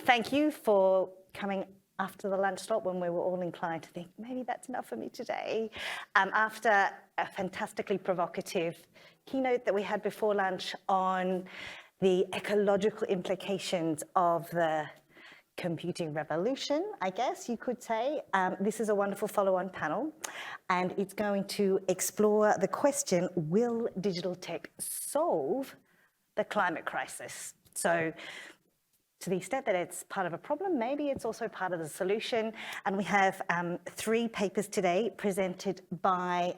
Thank you for coming after the lunch stop when we were all inclined to think, maybe that's enough for me today. After a fantastically provocative keynote that we had before lunch on the ecological implications of the computing revolution, I guess you could say. This is a wonderful follow-on panel, and it's going to explore the question, will digital tech solve the climate crisis? So to the extent that it's part of a problem, maybe it's also part of the solution. And we have 3 papers today presented by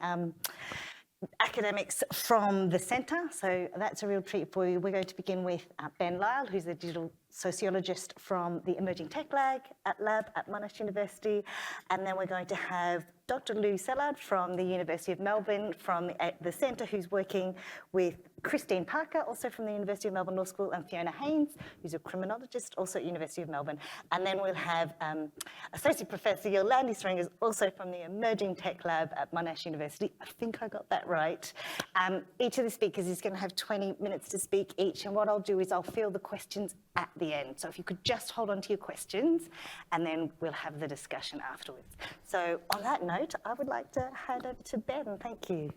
academics from the centre, so that's a real treat for you. We're going to begin with Ben Lyle, who's a digital sociologist from the Emerging Tech Lab at Monash University, and then we're going to have Dr. Lou Sellard from the University of Melbourne from the centre, who's working with Christine Parker, also from the University of Melbourne Law School, and Fiona Haynes, who's a criminologist, also at University of Melbourne. And then we'll have Associate Professor Yolandi Stringers, also from the Emerging Tech Lab at Monash University. I think I got that right. Each of the speakers is going to have 20 minutes to speak each, and what I'll do is I'll field the questions at the end. So if you could just hold on to your questions, and then we'll have the discussion afterwards. So on that note, I would like to hand over to Ben. Thank you.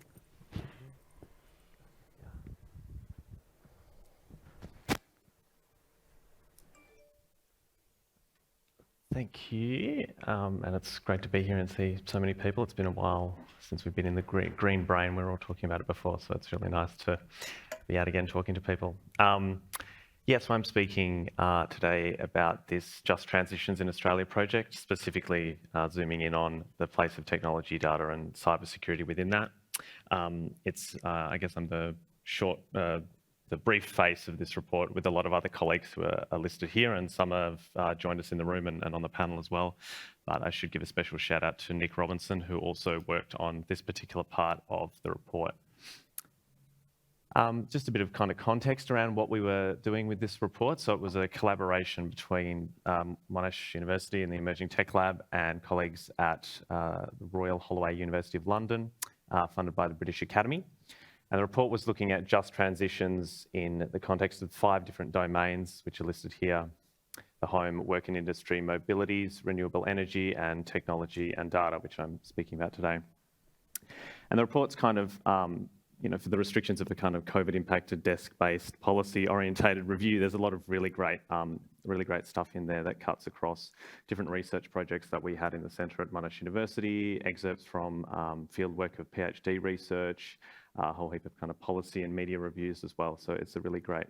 Thank you, and it's great to be here and see so many people. It's been a while since we've been in the green brain. We were all talking about it before, so it's really nice to be out again talking to people. Yes, I'm speaking today about this Just Transitions in Australia project, specifically zooming in on the place of technology, data and cybersecurity within that. I guess I'm the brief face of this report with a lot of other colleagues who are listed here, and some have joined us in the room and on the panel as well. But I should give a special shout out to Nick Robinson, who also worked on this particular part of the report. Just a bit of kind of context around what we were doing with this report. So it was a collaboration between Monash University and the Emerging Tech Lab and colleagues at the Royal Holloway University of London, funded by the British Academy. And the report was looking at just transitions in the context of 5 different domains, which are listed here: the home, work and industry, mobilities, renewable energy, and technology and data, which I'm speaking about today. And the report's kind of, for the restrictions of the kind of COVID-impacted, desk-based, policy-orientated review, there's a lot of really great stuff in there that cuts across different research projects that we had in the centre at Monash University, excerpts from fieldwork of PhD research, a whole heap of kind of policy and media reviews as well. So it's a really great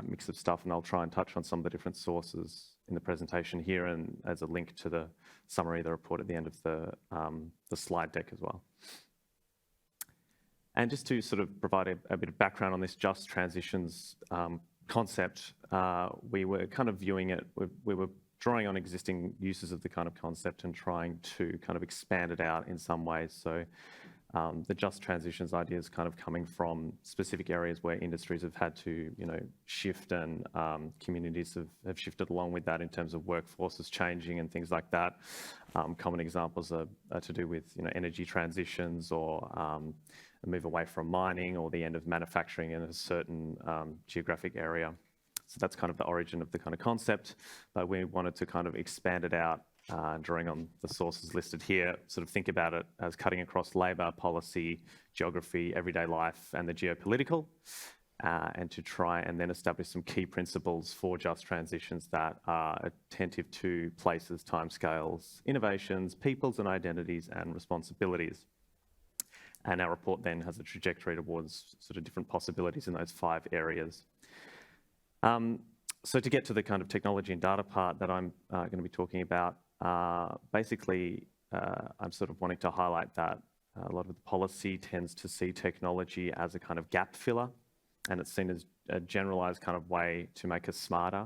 mix of stuff, and I'll try and touch on some of the different sources in the presentation here, and as a link to the summary of the report at the end of the slide deck as well. And just to sort of provide a bit of background on this just transitions concept, we were kind of viewing it, we were drawing on existing uses of the kind of concept and trying to kind of expand it out in some ways. So the just transitions idea is kind of coming from specific areas where industries have had to, shift, and communities have shifted along with that in terms of workforces changing and things like that. Common examples are to do with, energy transitions, or a move away from mining, or the end of manufacturing in a certain geographic area. So that's kind of the origin of the kind of concept, but we wanted to kind of expand it out, drawing on the sources listed here, sort of think about it as cutting across labour, policy, geography, everyday life, and the geopolitical, and to try and then establish some key principles for just transitions that are attentive to places, timescales, innovations, peoples and identities, and responsibilities. And our report then has a trajectory towards sort of different possibilities in those 5 areas. So to get to the kind of technology and data part that I'm going to be talking about, basically, I'm sort of wanting to highlight that a lot of the policy tends to see technology as a kind of gap filler, and it's seen as a generalised kind of way to make us smarter.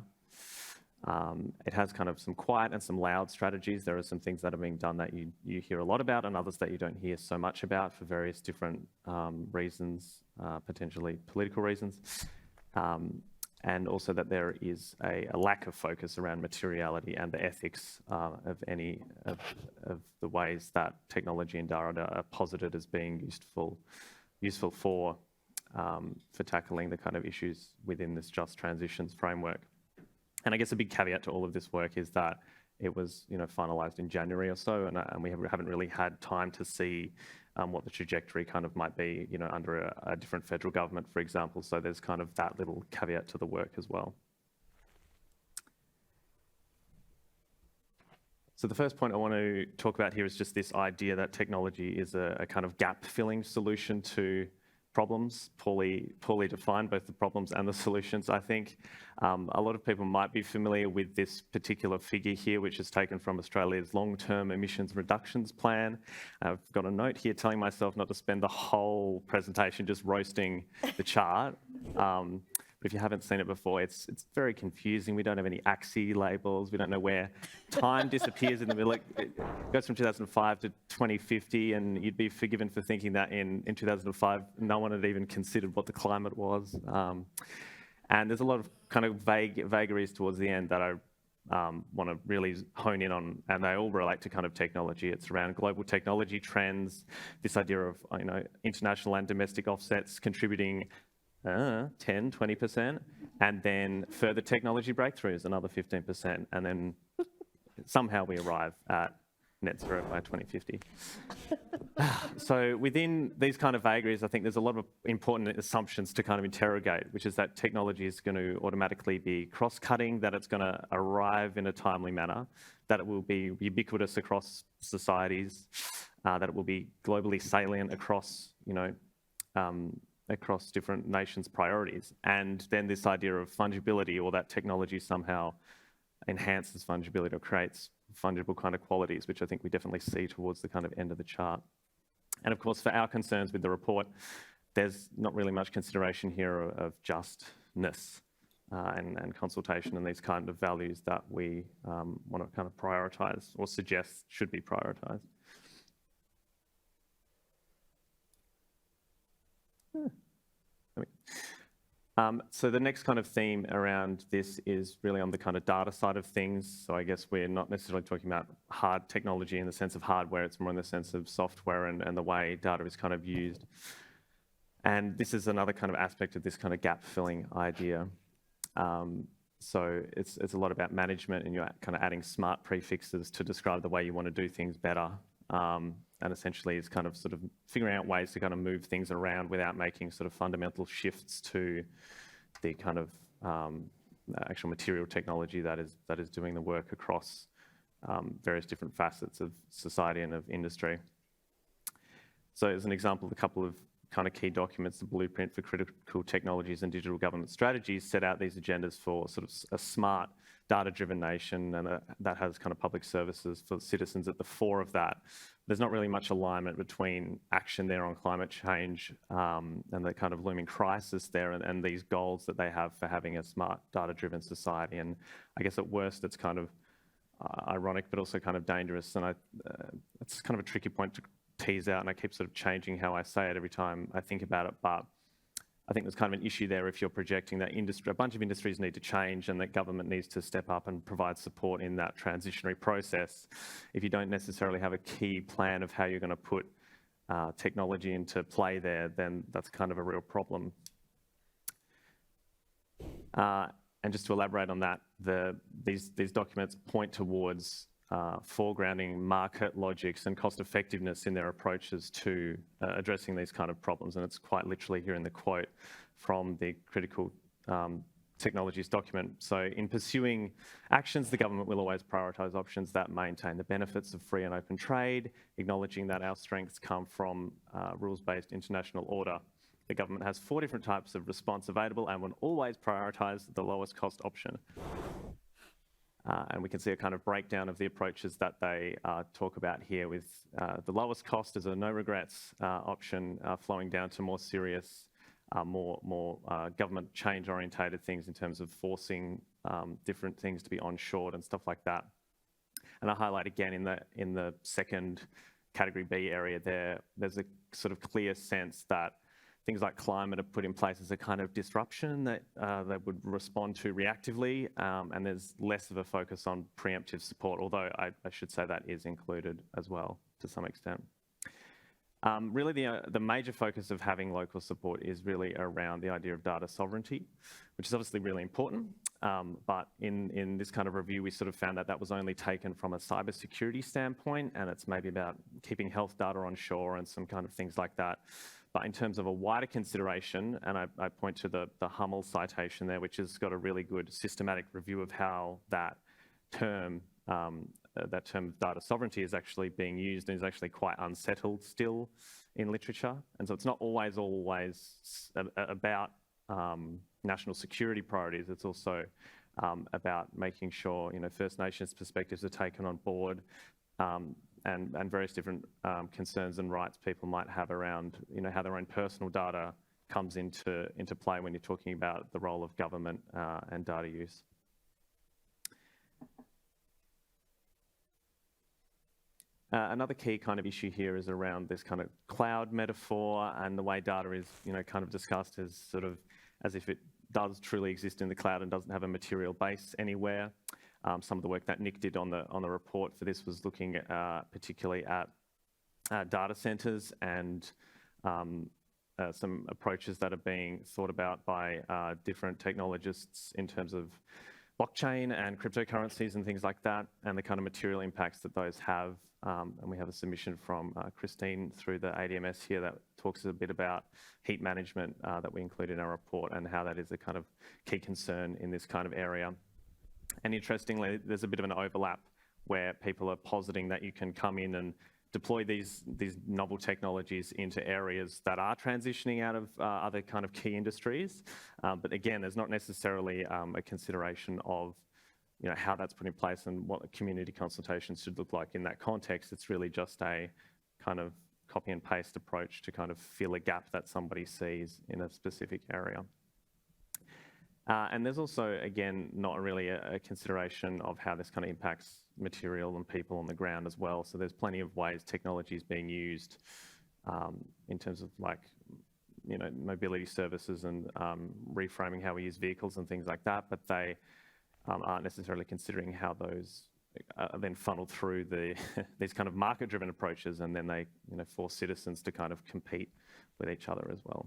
It has kind of some quiet and some loud strategies. There are some things that are being done that you hear a lot about, and others that you don't hear so much about for various different reasons, potentially political reasons. And also that there is a lack of focus around materiality and the ethics of any of the ways that technology and data are posited as being useful for tackling the kind of issues within this just transitions framework. And I guess a big caveat to all of this work is that it was, finalised in January or so, and we haven't really had time to see what the trajectory kind of might be, under a different federal government, for example. So there's kind of that little caveat to the work as well. So the first point I want to talk about here is just this idea that technology is a kind of gap-filling solution to problems, poorly defined, both the problems and the solutions. I think a lot of people might be familiar with this particular figure here, which is taken from Australia's long-term emissions reductions plan. I've got a note here telling myself not to spend the whole presentation just roasting the chart. But if you haven't seen it before, it's very confusing. We don't have any axis labels. We don't know where time disappears in the middle. It goes from 2005 to 2050, and you'd be forgiven for thinking that in 2005, no one had even considered what the climate was. And there's a lot of kind of vagaries towards the end that I want to really hone in on, and they all relate to kind of technology. It's around global technology trends, this idea of international and domestic offsets contributing 10, 20%, and then further technology breakthroughs, another 15%, and then somehow we arrive at net zero by 2050. So within these kind of vagaries, I think there's a lot of important assumptions to kind of interrogate, which is that technology is going to automatically be cross-cutting, that it's going to arrive in a timely manner, that it will be ubiquitous across societies, that it will be globally salient across, across different nations' priorities. And then this idea of fungibility, or that technology somehow enhances fungibility or creates fungible kind of qualities, which I think we definitely see towards the kind of end of the chart. And of course, for our concerns with the report, there's not really much consideration here of justness and consultation and these kind of values that we want to kind of prioritise or suggest should be prioritised. So the next kind of theme around this is really on the kind of data side of things. So I guess we're not necessarily talking about hard technology in the sense of hardware, it's more in the sense of software and the way data is kind of used. And this is another kind of aspect of this kind of gap-filling idea. So it's a lot about management, and you're kind of adding smart prefixes to describe the way you want to do things better. And essentially it's kind of sort of figuring out ways to kind of move things around without making sort of fundamental shifts to the kind of actual material technology that is doing the work across various different facets of society and of industry. So as an example, a couple of kind of key documents, the Blueprint for Critical Technologies and Digital Government Strategies, set out these agendas for sort of a smart, data-driven nation, and that has kind of public services for citizens at the fore of that. There's not really much alignment between action there on climate change and the kind of looming crisis there and these goals that they have for having a smart, data-driven society. And I guess at worst, it's kind of ironic, but also kind of dangerous. And it's kind of a tricky point to tease out, and I keep sort of changing how I say it every time I think about it. But I think there's kind of an issue there if you're projecting that a bunch of industries need to change and that government needs to step up and provide support in that transitionary process. If you don't necessarily have a key plan of how you're going to put technology into play there, then that's kind of a real problem. And just to elaborate on that, these documents point towards foregrounding market logics and cost effectiveness in their approaches to addressing these kind of problems. And it's quite literally here in the quote from the Critical Technologies document. So in pursuing actions, the government will always prioritise options that maintain the benefits of free and open trade, acknowledging that our strengths come from rules-based international order. The government has 4 different types of response available and will always prioritise the lowest cost option. And we can see a kind of breakdown of the approaches that they talk about here, with the lowest cost as a no regrets option flowing down to more serious, more government change orientated things in terms of forcing different things to be onshored and stuff like that. And I highlight again in the second category B area there's a sort of clear sense that things like climate are put in place as a kind of disruption that they would respond to reactively, and there's less of a focus on preemptive support, although I should say that is included as well to some extent. Really the major focus of having local support is really around the idea of data sovereignty, which is obviously really important. but in this kind of review, we sort of found that that was only taken from a cybersecurity standpoint, and it's maybe about keeping health data on shore and some kind of things like that. But in terms of a wider consideration, and I point to the Hummel citation there, which has got a really good systematic review of how that term data sovereignty is actually being used and is actually quite unsettled still in literature. And so it's not always about national security priorities. It's also about making sure, First Nations perspectives are taken on board, and various different concerns and rights people might have around, how their own personal data comes into play when you're talking about the role of government and data use. Another key kind of issue here is around this kind of cloud metaphor and the way data is, kind of discussed as sort of as if it does truly exist in the cloud and doesn't have a material base anywhere. Some of the work that Nick did on the report for this was looking particularly at data centers and some approaches that are being thought about by different technologists in terms of blockchain and cryptocurrencies and things like that, and the kind of material impacts that those have. And we have a submission from Christine through the ADM+S here that talks a bit about heat management that we include in our report and how that is a kind of key concern in this kind of area. And interestingly, there's a bit of an overlap where people are positing that you can come in and deploy these novel technologies into areas that are transitioning out of other kind of key industries. But again, there's not necessarily a consideration of how that's put in place and what the community consultations should look like in that context. It's really just a kind of copy and paste approach to kind of fill a gap that somebody sees in a specific area. And there's also, again, not really a consideration of how this kind of impacts material and people on the ground as well. So there's plenty of ways technology is being used in terms of mobility services and reframing how we use vehicles and things like that, but they aren't necessarily considering how those are then funneled through these kind of market-driven approaches, and then they force citizens to kind of compete with each other as well.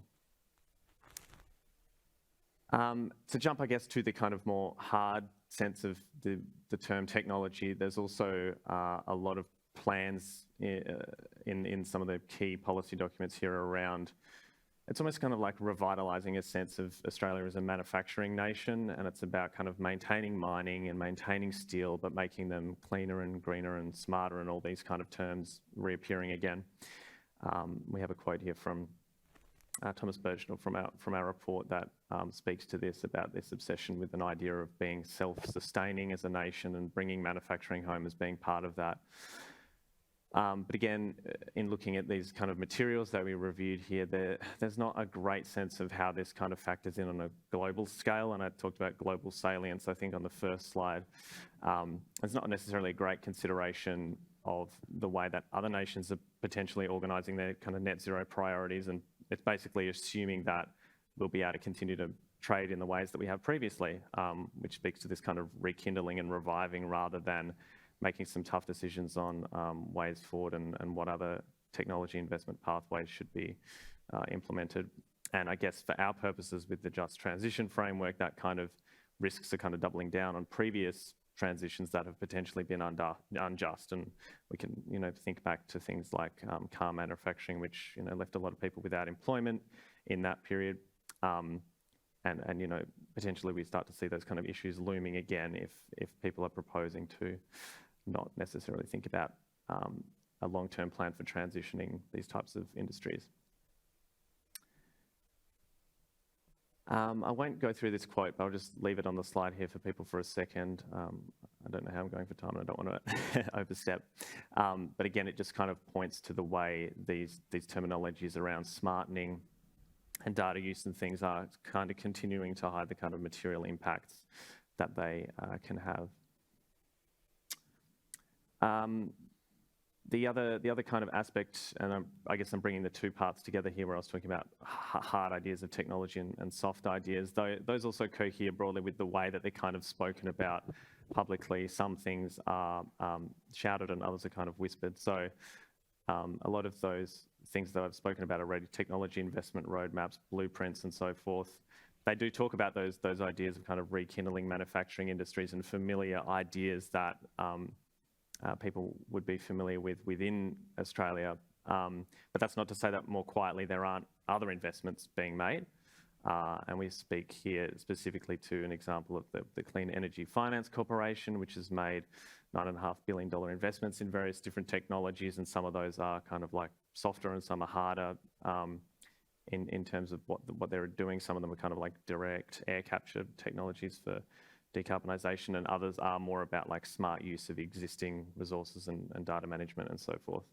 To jump, I guess, to the kind of more hard sense of the term technology, there's also a lot of plans in some of the key policy documents here around, it's almost kind of like revitalising a sense of Australia as a manufacturing nation, and it's about kind of maintaining mining and maintaining steel, but making them cleaner and greener and smarter, and all these kind of terms reappearing again. We have a quote here from Thomas Burchnell from our report that speaks to this, about this obsession with an idea of being self-sustaining as a nation and bringing manufacturing home as being part of that. But again, in looking at these kind of materials that we reviewed here, there's not a great sense of how this kind of factors in on a global scale, and I talked about global salience, I think, on the first slide. It's not necessarily a great consideration of the way that other nations are potentially organising their kind of net zero priorities, and it's basically assuming that we'll be able to continue to trade in the ways that we have previously, which speaks to this kind of rekindling and reviving rather than making some tough decisions on ways forward and what other technology investment pathways should be implemented. And I guess for our purposes with the Just Transition framework, that kind of risks are kind of doubling down on previous transitions that have potentially been unjust. And we can, think back to things like car manufacturing, which, left a lot of people without employment in that period. And potentially we start to see those kind of issues looming again if people are proposing to not necessarily think about a long-term plan for transitioning these types of industries. I won't go through this quote, but I'll just leave it on the slide here for people for a second. I don't know how I'm going for time, and I don't want to overstep. But again, it just kind of points to the way these terminologies around smartening and data use and things are kind of continuing to hide the kind of material impacts that they can have. The other kind of aspect, and I guess I'm bringing the two parts together here where I was talking about hard ideas of technology and soft ideas, though those also cohere broadly with the way that they're kind of spoken about publicly. Some things are shouted and others are kind of whispered. So a lot of those things that I've spoken about already, technology investment roadmaps, blueprints and so forth, they do talk about those ideas of kind of rekindling manufacturing industries and familiar ideas that people would be familiar with within Australia. But that's not to say that more quietly there aren't other investments being made. And we speak here specifically to an example of the Clean Energy Finance Corporation, which has made $9.5 billion investments in various different technologies, and some of those are kind of like softer and some are harder in terms of what they're doing. Some of them are kind of like direct air capture technologies for decarbonisation, and others are more about like smart use of existing resources and data management and so forth.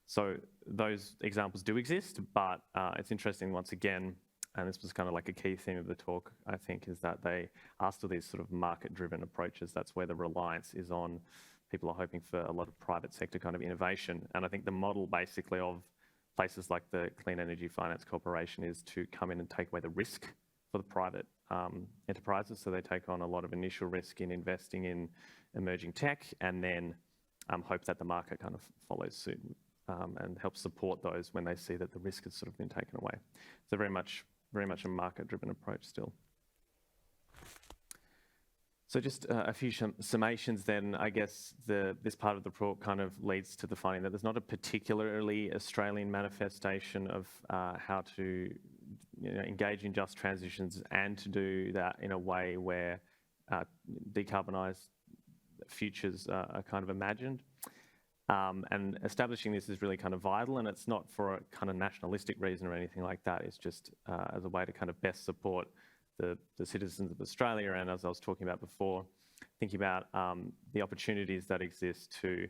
So those examples do exist, but it's interesting once again, and this was kind of like a key theme of the talk, I think, is that they are still these sort of market-driven approaches. That's where the reliance is on. People are hoping for a lot of private sector kind of innovation. And I think the model basically of places like the Clean Energy Finance Corporation is to come in and take away the risk for the private enterprises. So they take on a lot of initial risk in investing in emerging tech, and then hope that the market kind of follows suit and helps support those when they see that the risk has sort of been taken away. So very much a market-driven approach still. So just a few summations then. I guess this part of the report kind of leads to the finding that there's not a particularly Australian manifestation of how to engage in just transitions and to do that in a way where decarbonised futures are kind of imagined. And establishing this is really kind of vital, and it's not for a kind of nationalistic reason or anything like that. It's just as a way to kind of best support the citizens of Australia, and as I was talking about before, thinking about the opportunities that exist to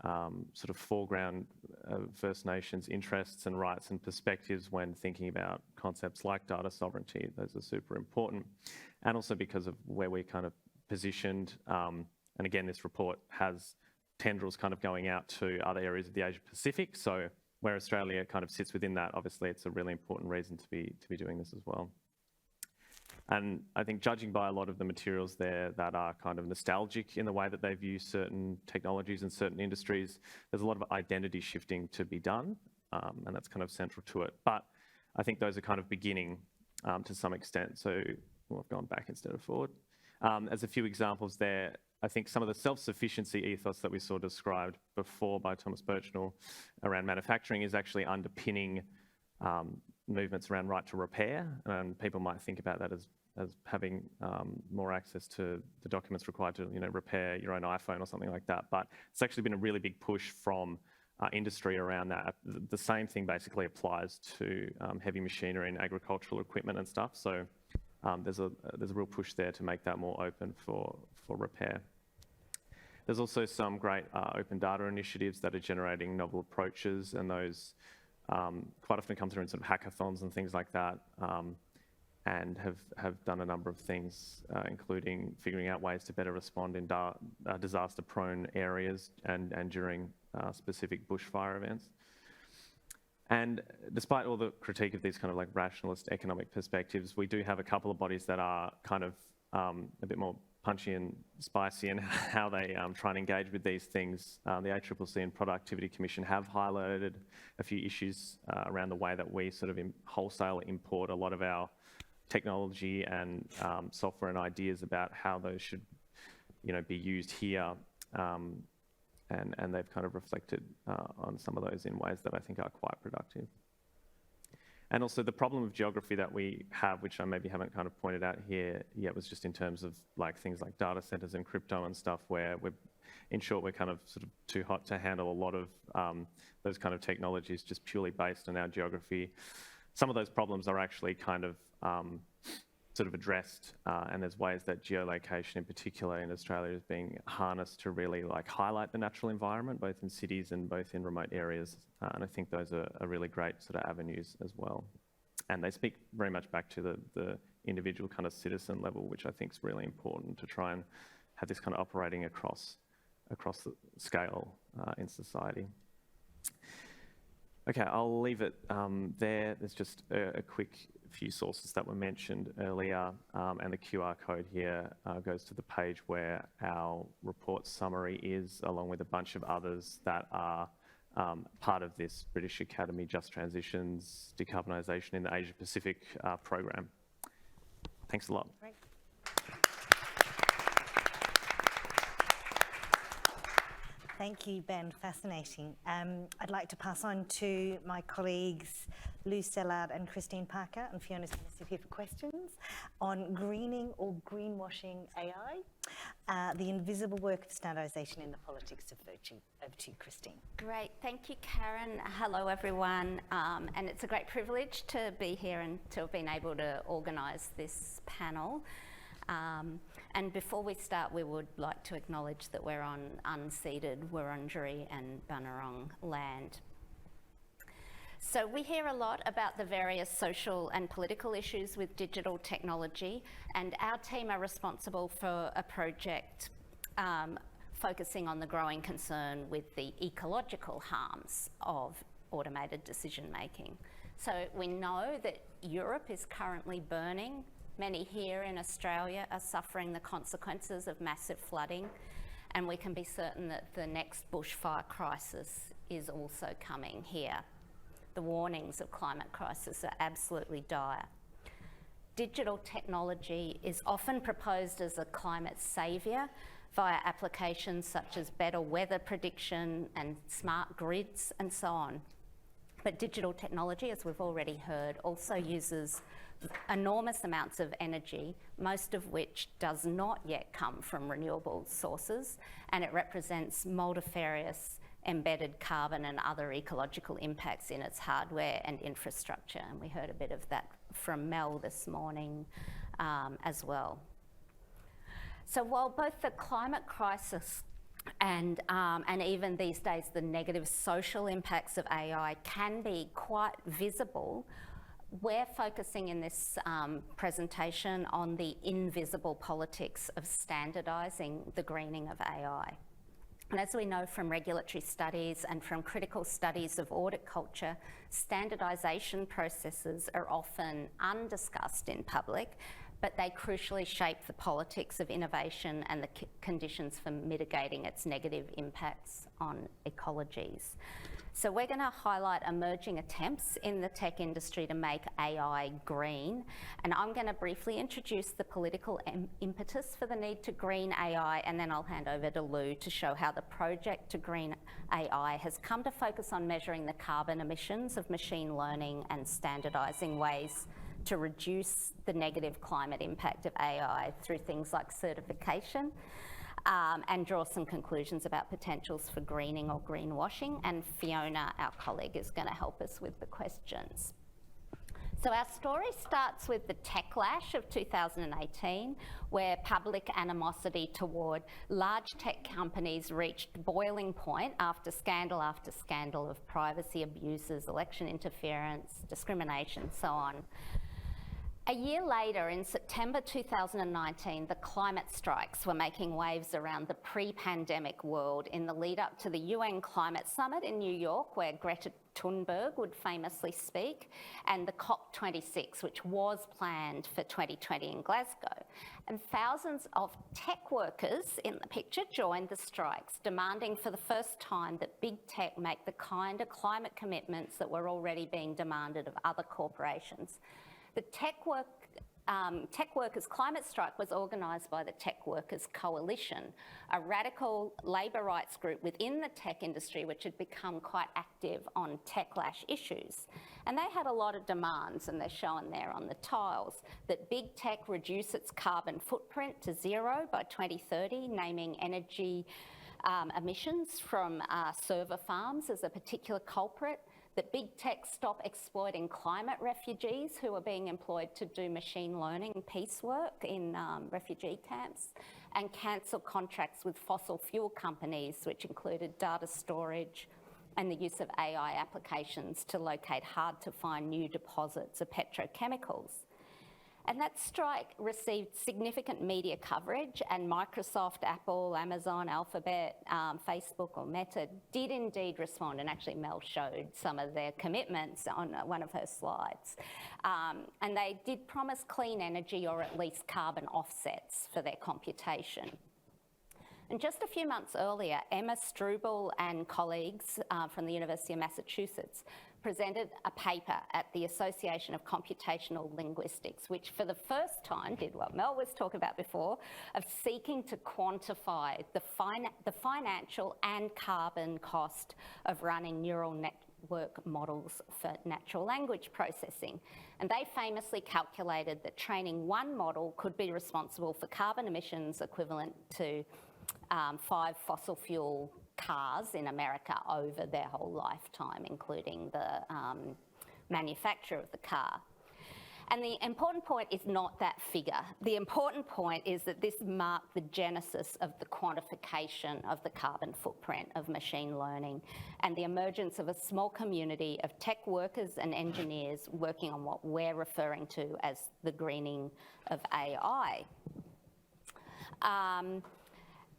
sort of foreground First Nations interests and rights and perspectives when thinking about concepts like data sovereignty. Those are super important. And also because of where we're kind of positioned, and again, this report has tendrils kind of going out to other areas of the Asia Pacific. So where Australia kind of sits within that, obviously it's a really important reason to be doing this as well. And I think judging by a lot of the materials there that are kind of nostalgic in the way that they view certain technologies and certain industries, there's a lot of identity shifting to be done, and that's kind of central to it. But I think those are kind of beginning to some extent. So I've gone back instead of forward. As a few examples there, I think some of the self-sufficiency ethos that we saw described before by Thomas Birchnell around manufacturing is actually underpinning movements around right to repair, and people might think about that as having more access to the documents required to repair your own iPhone or something like that. But it's actually been a really big push from industry around that. The same thing basically applies to heavy machinery and agricultural equipment and stuff. So there's a real push there to make that more open for repair. There's also some great open data initiatives that are generating novel approaches, and those quite often come through in sort of hackathons and things like that, and have done a number of things, including figuring out ways to better respond in disaster-prone areas and during specific bushfire events. And despite all the critique of these kind of like rationalist economic perspectives, we do have a couple of bodies that are kind of a bit more punchy and spicy in how they try and engage with these things. The ACCC and Productivity Commission have highlighted a few issues around the way that we sort of wholesale import a lot of our technology and software and ideas about how those should, be used here. And they've kind of reflected on some of those in ways that I think are quite productive. And also the problem of geography that we have, which I maybe haven't kind of pointed out here yet, was just in terms of like things like data centers and crypto and stuff, where in short, we're kind of sort of too hot to handle a lot of those kind of technologies just purely based on our geography. Some of those problems are actually kind of sort of addressed, and there's ways that geolocation in particular in Australia is being harnessed to really like highlight the natural environment, both in cities and both in remote areas. And I think those are really great sort of avenues as well. And they speak very much back to the individual kind of citizen level, which I think is really important to try and have this kind of operating across the scale in society. Okay, I'll leave it there. There's just a quick few sources that were mentioned earlier, and the QR code here goes to the page where our report summary is, along with a bunch of others that are part of this British Academy Just Transitions Decarbonisation in the Asia Pacific program. Thanks a lot. Great. Thank you, Ben. Fascinating. I'd like to pass on to my colleagues Lou Stellard and Christine Parker, and Fiona's going to sit here for questions on greening or greenwashing AI, the invisible work of standardization in the politics of virtue. Over to you, Christine. Great, thank you, Karen. Hello, everyone. And it's a great privilege to be here and to have been able to organise this panel. And before we start, we would like to acknowledge that we're on unceded Wurundjeri and Bunurong land. So we hear a lot about the various social and political issues with digital technology, and our team are responsible for a project focusing on the growing concern with the ecological harms of automated decision making. So we know that Europe is currently burning. Many here in Australia are suffering the consequences of massive flooding, and we can be certain that the next bushfire crisis is also coming here. The warnings of climate crisis are absolutely dire. Digital technology is often proposed as a climate saviour via applications such as better weather prediction and smart grids and so on. But digital technology, as we've already heard, also uses enormous amounts of energy, most of which does not yet come from renewable sources, and it represents multifarious embedded carbon and other ecological impacts in its hardware and infrastructure. And we heard a bit of that from Mel this morning as well. So while both the climate crisis and even these days the negative social impacts of AI can be quite visible, we're focusing in this presentation on the invisible politics of standardizing the greening of AI. And as we know from regulatory studies and from critical studies of audit culture, standardization processes are often undiscussed in public, but they crucially shape the politics of innovation and the conditions for mitigating its negative impacts on ecologies. So we're going to highlight emerging attempts in the tech industry to make AI green, and I'm going to briefly introduce the political impetus for the need to green AI, and then I'll hand over to Lou to show how the project to green AI has come to focus on measuring the carbon emissions of machine learning and standardising ways to reduce the negative climate impact of AI through things like certification, and draw some conclusions about potentials for greening or greenwashing. And Fiona, our colleague, is going to help us with the questions. So our story starts with the techlash of 2018, where public animosity toward large tech companies reached boiling point after scandal of privacy abuses, election interference, discrimination, so on. A year later, in September 2019, the climate strikes were making waves around the pre-pandemic world in the lead up to the UN Climate Summit in New York, where Greta Thunberg would famously speak, and the COP26, which was planned for 2020 in Glasgow. And thousands of tech workers in the picture joined the strikes, demanding for the first time that big tech make the kind of climate commitments that were already being demanded of other corporations. The Tech Workers Climate Strike was organised by the Tech Workers Coalition, a radical labour rights group within the tech industry which had become quite active on techlash issues. And they had a lot of demands, and they're shown there on the tiles, that big tech reduce its carbon footprint to zero by 2030, naming energy emissions from server farms as a particular culprit, that big tech stop exploiting climate refugees who are being employed to do machine learning piecework in refugee camps, and cancel contracts with fossil fuel companies, which included data storage and the use of AI applications to locate hard-to-find new deposits of petrochemicals. And that strike received significant media coverage, and Microsoft, Apple, Amazon, Alphabet, Facebook or Meta did indeed respond, and actually Mel showed some of their commitments on one of her slides. And they did promise clean energy or at least carbon offsets for their computation. And just a few months earlier, Emma Struble and colleagues from the University of Massachusetts presented a paper at the Association of Computational Linguistics, which for the first time did what Mel was talking about before, of seeking to quantify the financial and carbon cost of running neural network models for natural language processing. And they famously calculated that training one model could be responsible for carbon emissions equivalent to 5 fossil fuel cars in America over their whole lifetime, including the manufacture of the car. And the important point is not that figure. The important point is that this marked the genesis of the quantification of the carbon footprint of machine learning and the emergence of a small community of tech workers and engineers working on what we're referring to as the greening of AI.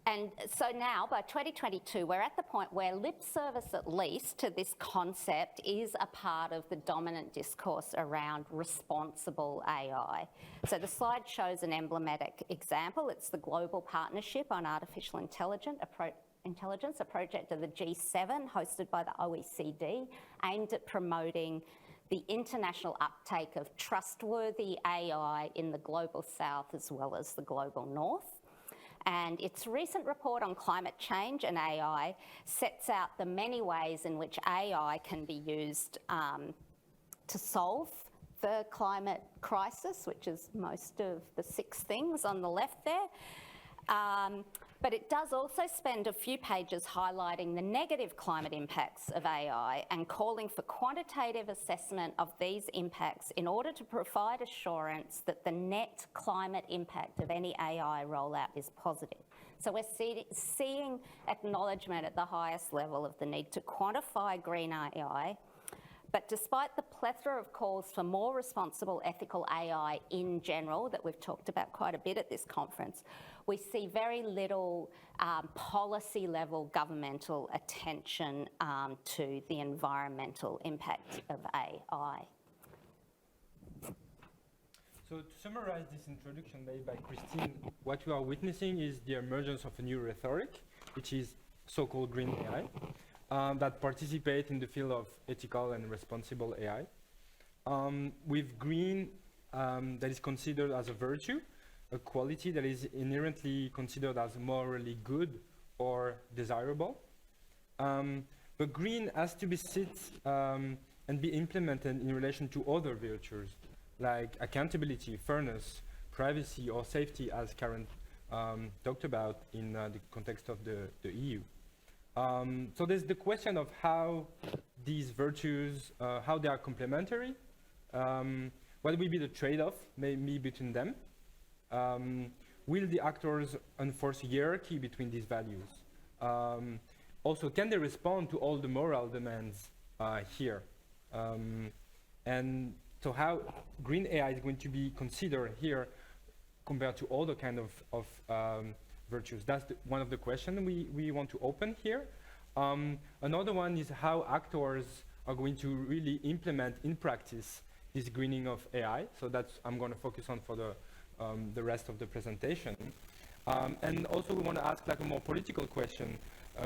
And so now, by 2022, we're at the point where lip service, at least, to this concept is a part of the dominant discourse around responsible AI. So the slide shows an emblematic example. It's the Global Partnership on Artificial Intelligence, a project of the G7 hosted by the OECD, aimed at promoting the international uptake of trustworthy AI in the global south as well as the global north. And its recent report on climate change and AI sets out the many ways in which AI can be used to solve the climate crisis, which is most of the 6 things on the left there. But it does also spend a few pages highlighting the negative climate impacts of AI and calling for quantitative assessment of these impacts in order to provide assurance that the net climate impact of any AI rollout is positive. So we're seeing acknowledgement at the highest level of the need to quantify green AI. But despite the plethora of calls for more responsible ethical AI in general that we've talked about quite a bit at this conference, we see very little policy-level governmental attention to the environmental impact of AI. So to summarize this introduction made by Christine, what we are witnessing is the emergence of a new rhetoric, which is so-called green AI, that participate in the field of ethical and responsible AI. With green, that is considered as a virtue, a quality that is inherently considered as morally good or desirable. But green has to be set and be implemented in relation to other virtues, like accountability, fairness, privacy, or safety, as Karen talked about in the context of the EU. So there's the question of how these virtues, how they are complementary, what will be the trade-off maybe between them. Will the actors enforce hierarchy between these values? Also, can they respond to all the moral demands here? And so how green AI is going to be considered here compared to other kind of virtues? That's one of the questions we want to open here. Another one is how actors are going to really implement in practice this greening of AI. So that's I'm going to focus on for the rest of the presentation. And also we want to ask like a more political question,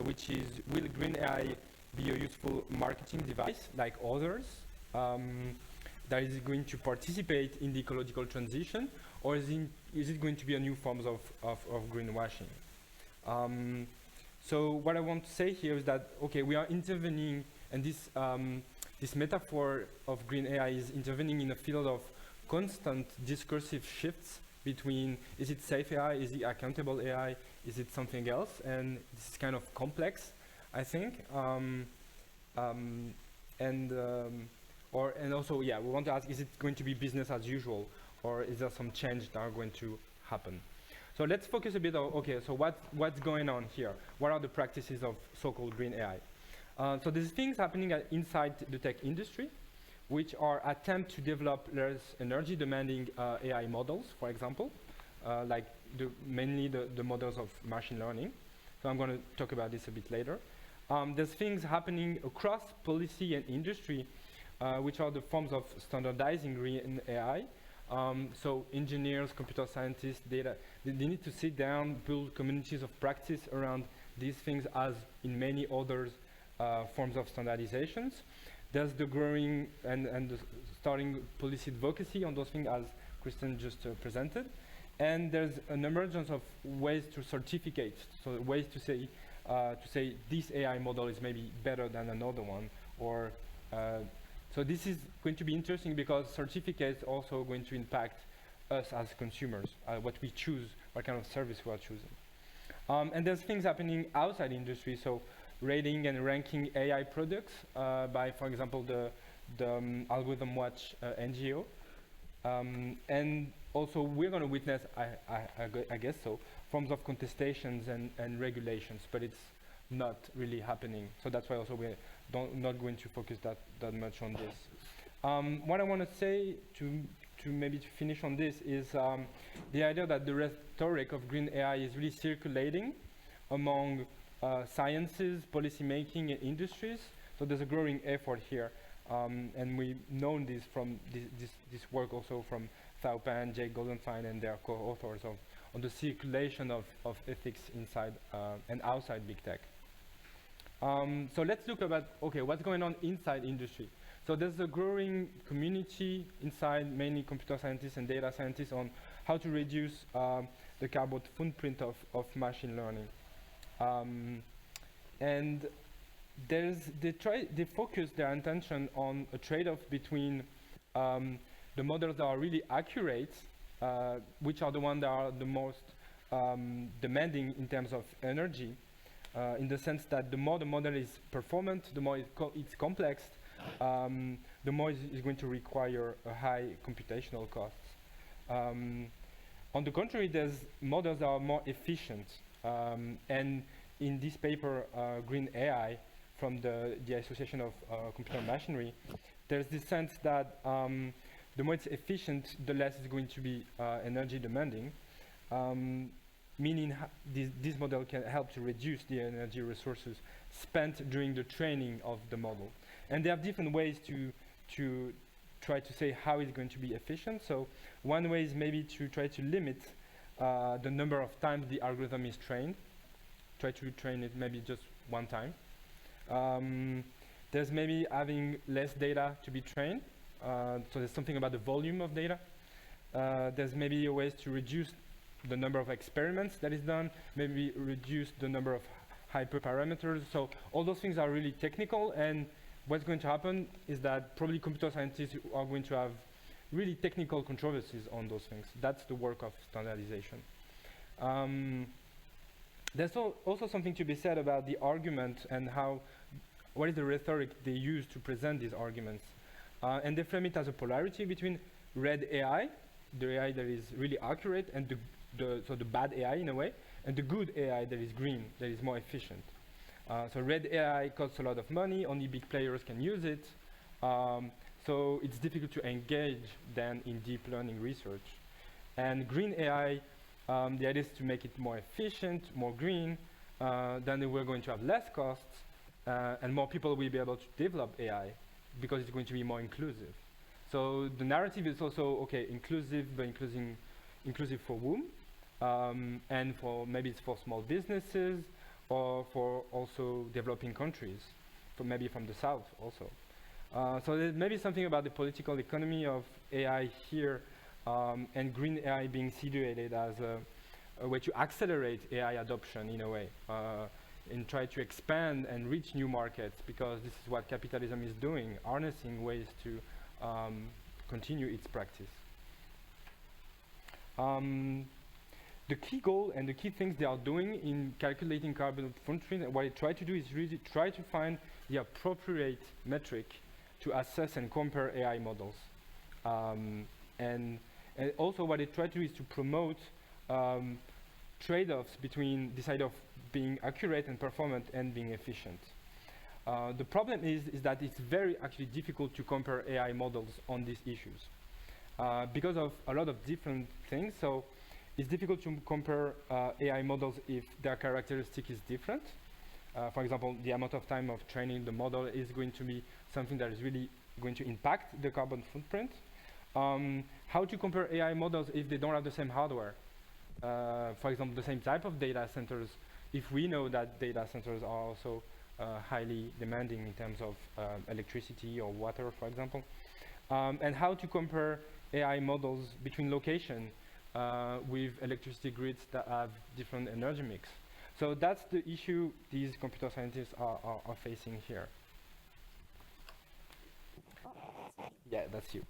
which is, will green AI be a useful marketing device like others that is going to participate in the ecological transition, or is it going to be a new form of greenwashing? So what I want to say here is that, okay, we are intervening, and this metaphor of green AI is intervening in a field of constant discursive shifts between, is it safe AI, is it accountable AI, is it something else? And this is kind of complex, I think. And also, yeah, we want to ask, is it going to be business as usual, or is there some change that are going to happen? So let's focus a bit on, okay, so what's going on here? What are the practices of so-called green AI? So there's things happening inside the tech industry, which are attempts to develop less energy demanding AI models, for example, like mainly the models of machine learning. So I'm going to talk about this a bit later. There's things happening across policy and industry, which are the forms of standardizing green AI. So engineers, computer scientists, they need to sit down, build communities of practice around these things, as in many other forms of standardizations. There's the growing and the starting policy advocacy on those things, as Kristen just presented. And there's an emergence of ways to certificate, so ways to say this AI model is maybe better than another one, or so this is going to be interesting because certificates also going to impact us as consumers, what we choose, what kind of service we are choosing. And there's things happening outside industry, so rating and ranking AI products by, for example, the Algorithm Watch NGO. And also we're going to witness, I guess so, forms of contestations and regulations, but it's not really happening. So that's why also we're not going to focus that much on this. What I want to say to finish on this is the idea that the rhetoric of green AI is really circulating among sciences, policy making, and industries. So there's a growing effort here. And we've known this from this work also from Thaupan, Jake Goldenfein, and their co-authors on the circulation of ethics inside and outside big tech. So let's look about, okay, what's going on inside industry. So there's a growing community inside, mainly computer scientists and data scientists, on how to reduce the carbon footprint of machine learning. And they focus their attention on a trade-off between the models that are really accurate, which are the ones that are the most demanding in terms of energy, in the sense that the more the model is performant, the more it's complex, the more it's going to require a high computational costs. On the contrary, there's models that are more efficient. And in this paper, Green AI, from the Association of Computer Machinery, there's this sense that the more it's efficient, the less it's going to be energy demanding, meaning this model can help to reduce the energy resources spent during the training of the model. And they have different ways to try to say how it's going to be efficient. So one way is maybe to try to limit the number of times the algorithm is trained. Try to train it maybe just one time. There's maybe having less data to be trained. So there's something about the volume of data. There's maybe ways to reduce the number of experiments that is done, maybe reduce the number of hyperparameters. So all those things are really technical, and what's going to happen is that probably computer scientists are going to have really technical controversies on those things. That's the work of standardization. There's also something to be said about the argument and what is the rhetoric they use to present these arguments. And they frame it as a polarity between red AI, the AI that is really accurate, and the bad AI in a way, and the good AI that is green, that is more efficient. So red AI costs a lot of money, only big players can use it, so it's difficult to engage then in deep learning research. And green AI, the idea is to make it more efficient, more green, then we're going to have less costs, and more people will be able to develop AI because it's going to be more inclusive. So the narrative is also, okay, inclusive, but inclusive for whom? And maybe it's for small businesses, or for also developing countries, maybe from the south also. So there's maybe something about the political economy of AI here, and green AI being situated as a way to accelerate AI adoption in a way, and try to expand and reach new markets, because this is what capitalism is doing, harnessing ways to continue its practice. The key goal and the key things they are doing in calculating carbon footprint, and what they try to do is really try to find the appropriate metric to assess and compare AI models. And also what they try to do is to promote trade-offs between this idea of being accurate and performant and being efficient. The problem is that it's very actually difficult to compare AI models on these issues because of a lot of different things. So it's difficult to compare AI models if their characteristic is different. For example, the amount of time of training the model is going to be something that is really going to impact the carbon footprint. How to compare AI models if they don't have the same hardware? For example, the same type of data centers, if we know that data centers are also highly demanding in terms of electricity or water, for example, and how to compare AI models between location with electricity grids that have different energy mix. So that's the issue these computer scientists are facing here. Yeah, that's you.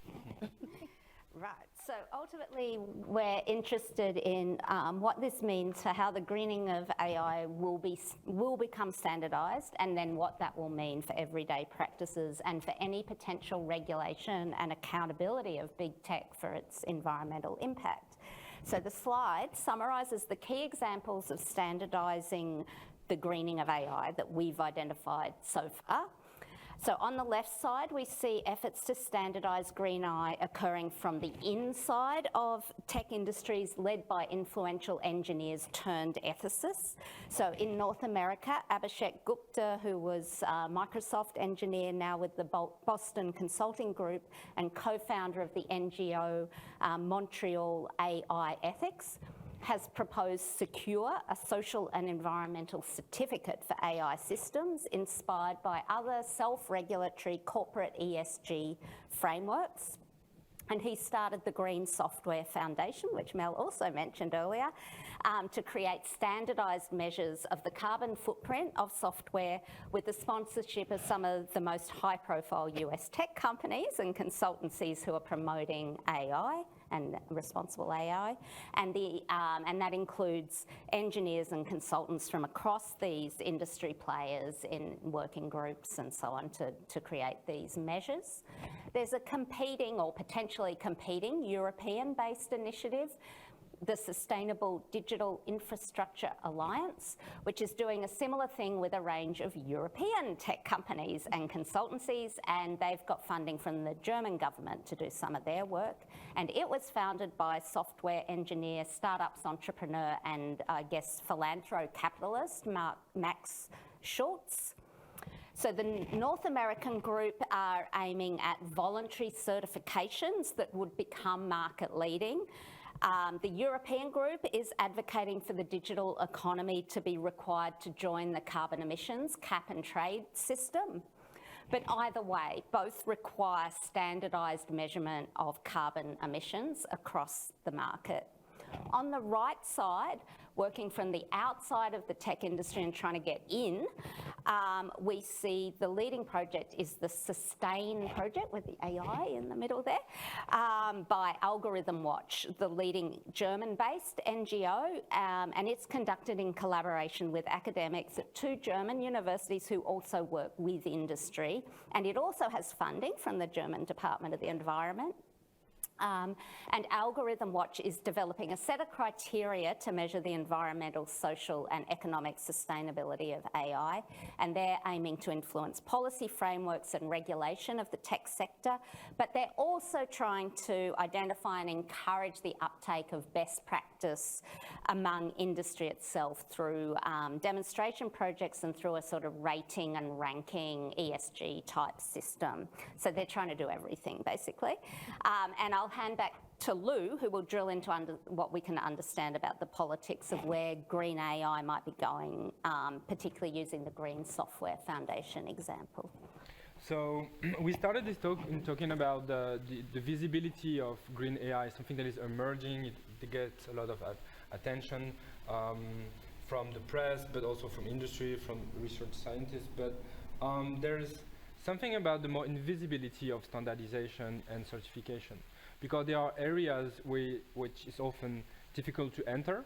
Right, so ultimately we're interested in what this means for how the greening of AI will become standardised, and then what that will mean for everyday practices and for any potential regulation and accountability of big tech for its environmental impact. So the slide summarises the key examples of standardising the greening of AI that we've identified so far. So on the left side, we see efforts to standardise green AI occurring from the inside of tech industries, led by influential engineers turned ethicists. So in North America, Abhishek Gupta, who was a Microsoft engineer, now with the Boston Consulting Group and co-founder of the NGO Montreal AI Ethics, has proposed Secure, a social and environmental certificate for AI systems inspired by other self-regulatory corporate ESG frameworks. And he started the Green Software Foundation, which Mel also mentioned earlier, to create standardised measures of the carbon footprint of software, with the sponsorship of some of the most high-profile US tech companies and consultancies who are promoting AI and responsible AI, and that includes engineers and consultants from across these industry players in working groups and so on to create these measures. There's a competing or potentially competing European-based initiative, the Sustainable Digital Infrastructure Alliance, which is doing a similar thing with a range of European tech companies and consultancies, and they've got funding from the German government to do some of their work. And it was founded by software engineer, startups entrepreneur, and I guess philanthro-capitalist Max Schultz. So the North American group are aiming at voluntary certifications that would become market leading. The European group is advocating for the digital economy to be required to join the carbon emissions cap and trade system. But either way, both require standardised measurement of carbon emissions across the market. On the right side, working from the outside of the tech industry and trying to get in, we see the leading project is the Sustain project, with the AI in the middle there, by Algorithm Watch, the leading German-based NGO, and it's conducted in collaboration with academics at 2 German universities who also work with industry, and it also has funding from the German Department of the Environment. And Algorithm Watch is developing a set of criteria to measure the environmental, social and economic sustainability of AI, and they're aiming to influence policy frameworks and regulation of the tech sector, but they're also trying to identify and encourage the uptake of best practice among industry itself through demonstration projects and through a sort of rating and ranking ESG type system. So they're trying to do everything, basically. And I'll hand back to Lou, who will drill into what we can understand about the politics of where green AI might be going, particularly using the Green Software Foundation example. So we started this talk in talking about the visibility of green AI, something that is emerging. It gets a lot of attention from the press, but also from industry, from research scientists. But there's something about the more invisibility of standardization and certification, because there are areas which is often difficult to enter.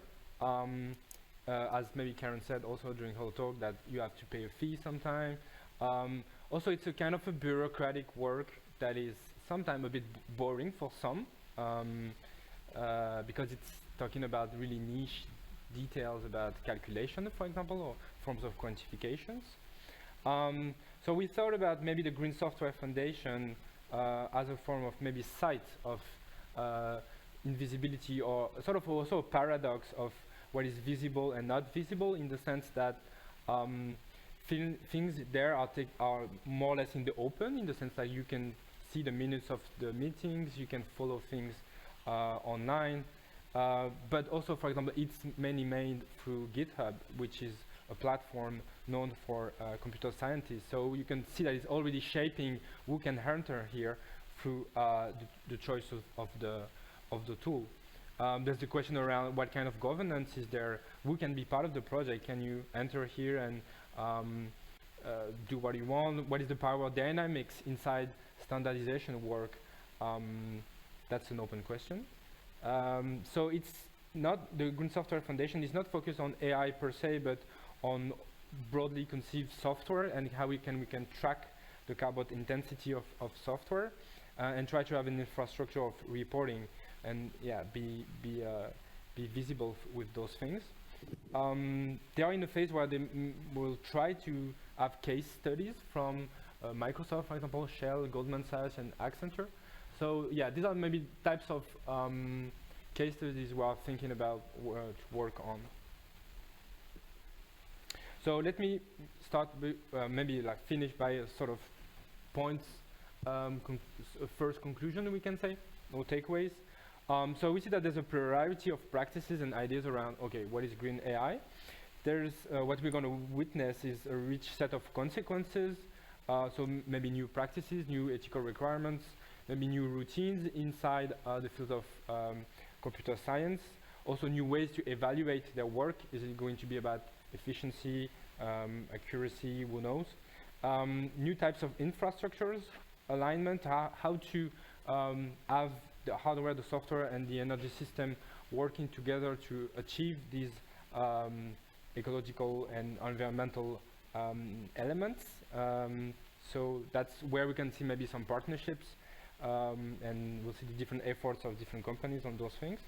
As maybe Karen said also during her talk, that you have to pay a fee sometime. Also, it's a kind of a bureaucratic work that is sometimes a bit boring for some, because it's talking about really niche details about calculation, for example, or forms of quantifications. So we thought about maybe the Green Software Foundation as a form of maybe sight of invisibility, or sort of also a paradox of what is visible and not visible, in the sense that things there are more or less in the open, in the sense that you can see the minutes of the meetings, you can follow things online, but also, for example, it's mainly made through GitHub, which is a platform known for computer scientists. So you can see that it's already shaping who can enter here through the choice of the tool. There's the question around what kind of governance is there, who can be part of the project, can you enter here and do what you want, what is the power dynamics inside standardization work? That's an open question. So it's not, the Green Software Foundation is not focused on AI per se, but on broadly conceived software and how we can track the carbon intensity of software and try to have an infrastructure of reporting and be visible with those things. They are in a phase where they will try to have case studies from Microsoft, for example, Shell, Goldman Sachs, and Accenture. So yeah, these are maybe types of case studies we are thinking about to work on. So let me start with, maybe like finish by a sort of points, first conclusion we can say, or takeaways. So we see that there's a plurality of practices and ideas around, okay, what is green AI? There's what we're going to witness is a rich set of consequences. So maybe new practices, new ethical requirements, maybe new routines inside the field of computer science. Also new ways to evaluate their work. Is it going to be about efficiency, accuracy, who knows? New types of infrastructures, alignment, how to have the hardware, the software, and the energy system working together to achieve these ecological and environmental elements. So that's where we can see maybe some partnerships, and we'll see the different efforts of different companies on those things.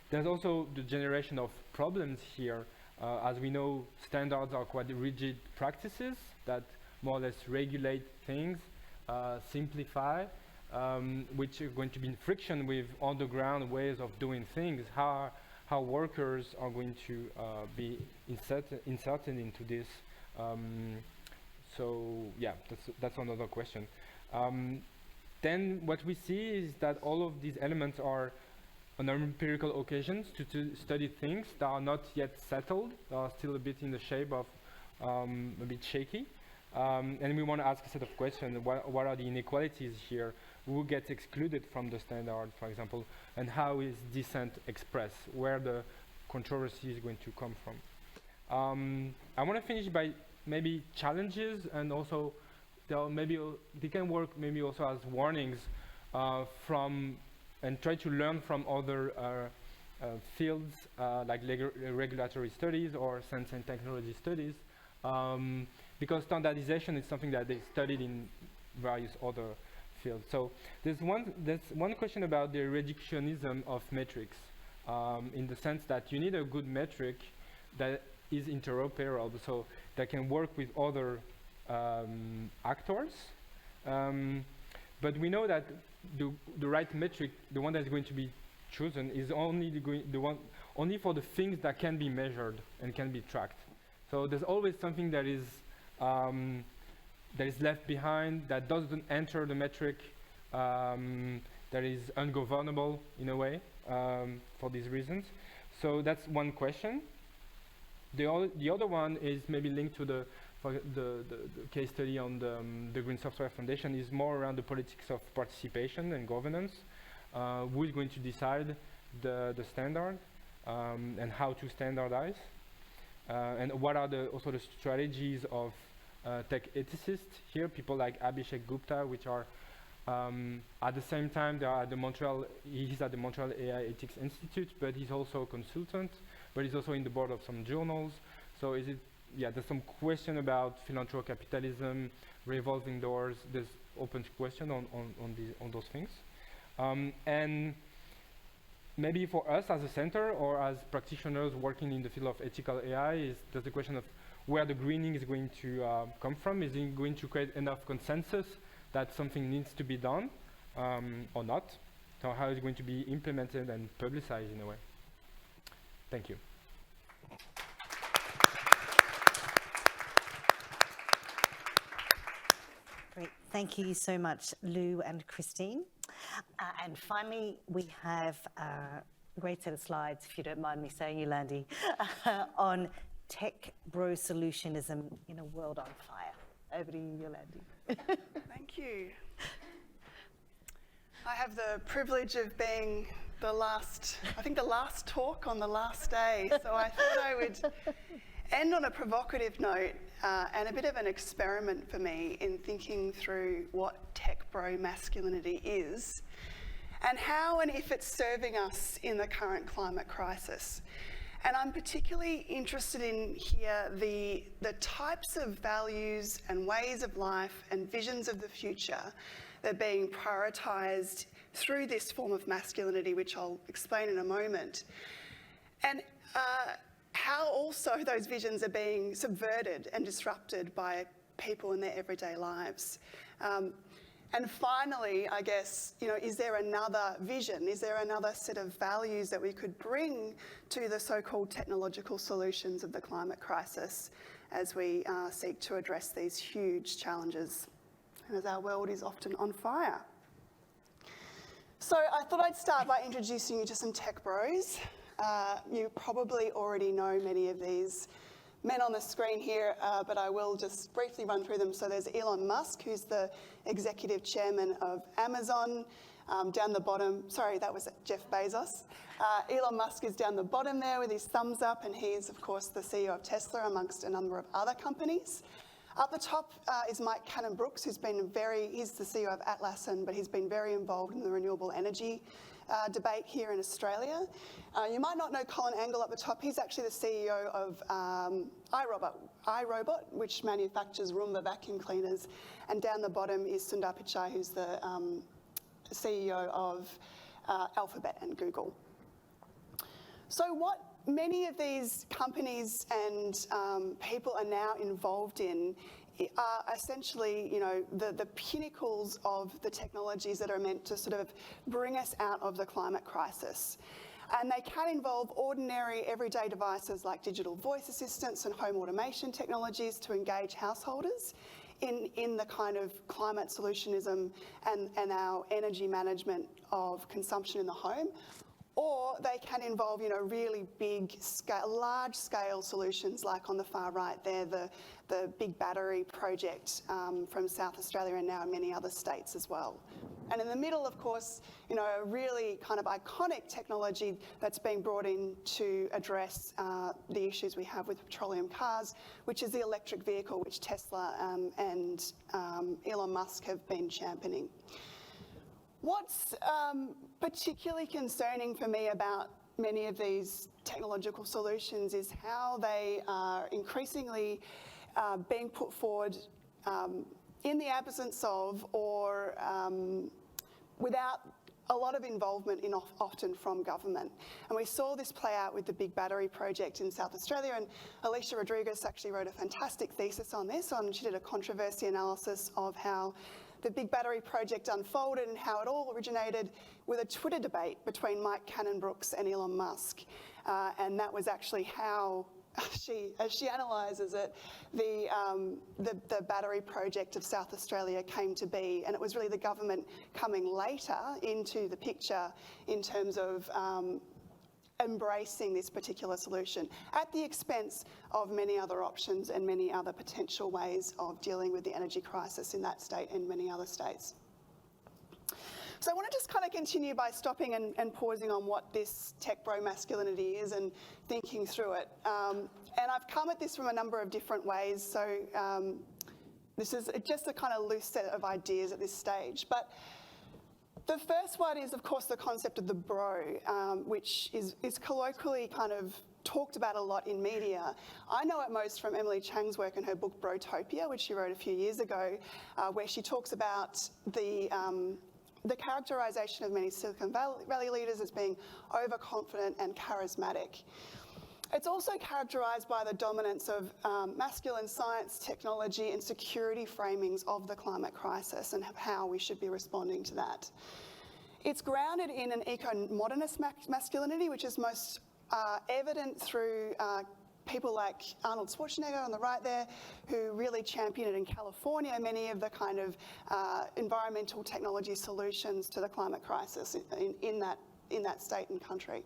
There's also the generation of problems here. As we know, standards are quite rigid practices that more or less regulate things, simplify, which are going to be in friction with on-the-ground ways of doing things, how workers are going to be inserted into this. So yeah, that's another question. Then what we see is that all of these elements are on empirical occasions to study things that are not yet settled, are still a bit in the shape of a bit shaky. And we want to ask a set of questions. What are the inequalities here? Who gets excluded from the standard, for example? And how is dissent expressed? Where the controversy is going to come from? I want to finish by maybe challenges, and also they can work maybe also as warnings from, and try to learn from other fields like regulatory studies or science and technology studies. Because standardization is something that they studied in various other fields. So there's one question about the reductionism of metrics, in the sense that you need a good metric that is interoperable, so that can work with other actors. But we know that the right metric, the one that's going to be chosen, is only only for the things that can be measured and can be tracked. So there's always something that is left behind, that doesn't enter the metric, that is ungovernable in a way, for these reasons. So that's one question. The other one is maybe linked to the case study on the Green Software Foundation, is more around the politics of participation and governance. Who is going to decide the standard, and how to standardize? And what are also the strategies of tech ethicists here, people like Abhishek Gupta, which are at the same time, they are at he's at the Montreal AI Ethics Institute, but he's also a consultant, but he's also in the board of some journals. So there's some question about philanthropic capitalism, revolving doors. There's open question on those things. And maybe for us as a center or as practitioners working in the field of ethical AI, there's the question of where the greening is going to come from. Is it going to create enough consensus that something needs to be done, or not? So how is it going to be implemented and publicized in a way? Thank you. Great. Thank you so much, Lou and Christine. And finally, we have a great set of slides, if you don't mind me saying, Yolandi, on tech bro solutionism in a world on fire. Over to you, Yolandi. Thank you. I have the privilege of being the last talk on the last day, so I thought I would end on a provocative note and a bit of an experiment for me in thinking through what tech bro masculinity is and how and if it's serving us in the current climate crisis. And I'm particularly interested in here the types of values and ways of life and visions of the future that are being prioritised through this form of masculinity, which I'll explain in a moment. And how also those visions are being subverted and disrupted by people in their everyday lives. And finally, I guess, is there another vision? Is there another set of values that we could bring to the so-called technological solutions of the climate crisis as we seek to address these huge challenges, and as our world is often on fire? So I thought I'd start by introducing you to some tech bros. You probably already know many of these men on the screen here, but I will just briefly run through them. So there's Elon Musk, who's the executive chairman of Amazon. Down the bottom, sorry, that was Jeff Bezos. Elon Musk is down the bottom there with his thumbs up, and he is, of course, the CEO of Tesla, amongst a number of other companies. Up the top is Mike Cannon-Brookes, he's the CEO of Atlassian, but he's been very involved in the renewable energy debate here in Australia. You might not know Colin Angle up the top. He's actually the CEO of iRobot, which manufactures Roomba vacuum cleaners. And down the bottom is Sundar Pichai, who's the CEO of Alphabet and Google. So what many of these companies and people are now involved in are essentially, the pinnacles of the technologies that are meant to sort of bring us out of the climate crisis. And they can involve ordinary, everyday devices like digital voice assistants and home automation technologies to engage householders in the kind of climate solutionism and our energy management of consumption in the home. Or they can involve, really large-scale solutions, like on the far right there, the big battery project from South Australia and now in many other states as well. And in the middle, of course, a really kind of iconic technology that's being brought in to address the issues we have with petroleum cars, which is the electric vehicle, which Tesla and Elon Musk have been championing. What's particularly concerning for me about many of these technological solutions is how they are increasingly being put forward in the absence of or without a lot of involvement often from government. And we saw this play out with the big battery project in South Australia, and Alicia Rodriguez actually wrote a fantastic thesis on this. She did a controversy analysis of how the big battery project unfolded and how it all originated with a Twitter debate between Mike Cannon-Brookes and Elon Musk. And that was actually how as she analyses it, the battery project of South Australia came to be. And it was really the government coming later into the picture in terms of embracing this particular solution at the expense of many other options and many other potential ways of dealing with the energy crisis in that state and many other states. So I want to just kind of continue by stopping and pausing on what this tech bro masculinity is and thinking through it. And I've come at this from a number of different ways. So this is just a kind of loose set of ideas at this stage. But the first one is, of course, the concept of the bro, which is colloquially kind of talked about a lot in media. I know it most from Emily Chang's work in her book Brotopia, which she wrote a few years ago, where she talks about the characterisation of many Silicon Valley leaders as being overconfident and charismatic. It's also characterised by the dominance of masculine science, technology and security framings of the climate crisis and how we should be responding to that. It's grounded in an eco-modernist masculinity, which is most evident through people like Arnold Schwarzenegger on the right there, who really championed it in California, many of the kind of environmental technology solutions to the climate crisis in that state and country.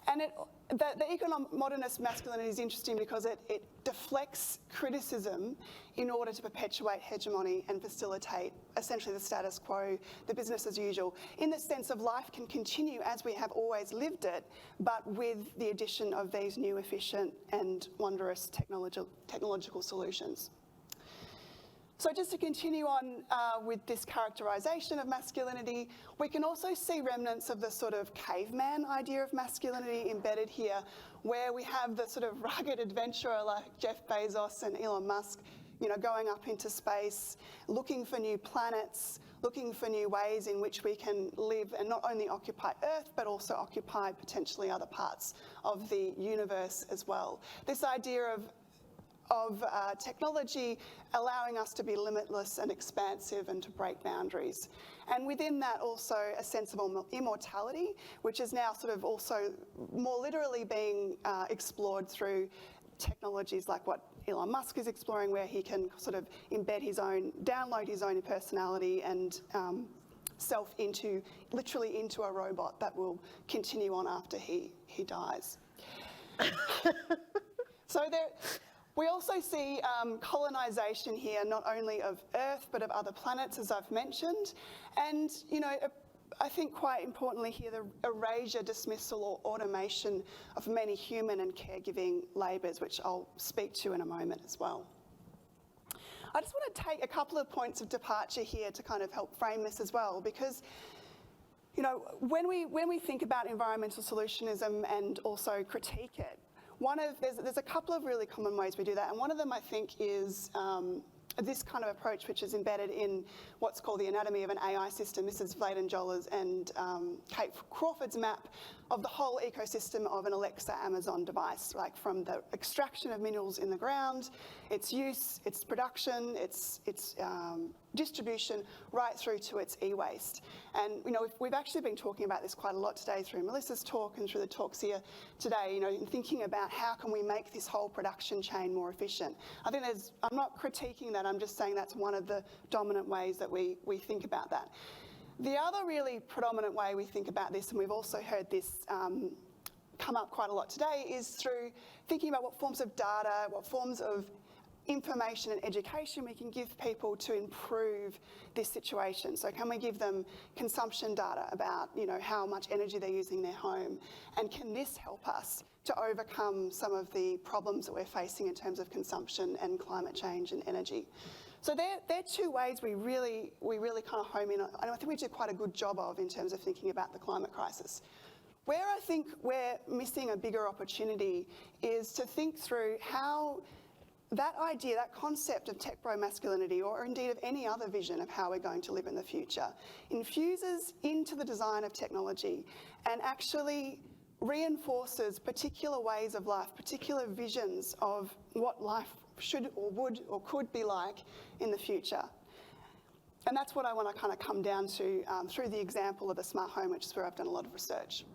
And the eco-modernist masculinity is interesting because it deflects criticism in order to perpetuate hegemony and facilitate essentially the status quo, the business as usual, in the sense of life can continue as we have always lived it, but with the addition of these new efficient and wondrous technological solutions. So just to continue on with this characterisation of masculinity, we can also see remnants of the sort of caveman idea of masculinity embedded here, where we have the sort of rugged adventurer like Jeff Bezos and Elon Musk, you know, going up into space, looking for new planets, looking for new ways in which we can live and not only occupy Earth, but also occupy potentially other parts of the universe as well. This idea of technology allowing us to be limitless and expansive and to break boundaries. And within that also a sense of immortality, which is now sort of also more literally being explored through technologies like what Elon Musk is exploring, where he can sort of embed his own, download his own personality and self literally into a robot that will continue on after he dies. So we also see colonisation here, not only of Earth, but of other planets, as I've mentioned. And, you know, I think quite importantly here, the erasure, dismissal or automation of many human and caregiving labours, which I'll speak to in a moment as well. I just want to take a couple of points of departure here to kind of help frame this as well, because, you know, when we think about environmental solutionism and also critique it, there's a couple of really common ways we do that, and one of them I think is this kind of approach, which is embedded in what's called the anatomy of an AI system. This is Vladen Jola's and Kate Crawford's map of the whole ecosystem of an Alexa Amazon device, like from the extraction of minerals in the ground, its use, its production, its distribution, right through to its e-waste. And, you know, we've actually been talking about this quite a lot today through Melissa's talk and through the talks here today, you know, in thinking about how can we make this whole production chain more efficient. I think I'm not critiquing that, I'm just saying that's one of the dominant ways that we think about that. The other really predominant way we think about this, and we've also heard this come up quite a lot today, is through thinking about what forms of data, what forms of information and education we can give people to improve this situation. So can we give them consumption data about, you know, how much energy they're using in their home? And can this help us to overcome some of the problems that we're facing in terms of consumption and climate change and energy? So they're two ways we really kind of home in on, and I think we do quite a good job of in terms of thinking about the climate crisis. Where I think we're missing a bigger opportunity is to think through how that idea, that concept of tech bro-masculinity, or indeed of any other vision of how we're going to live in the future, infuses into the design of technology and actually reinforces particular ways of life, particular visions of what life should or would or could be like in the future. And that's what I want to kind of come down to through the example of the smart home, which is where I've done a lot of research.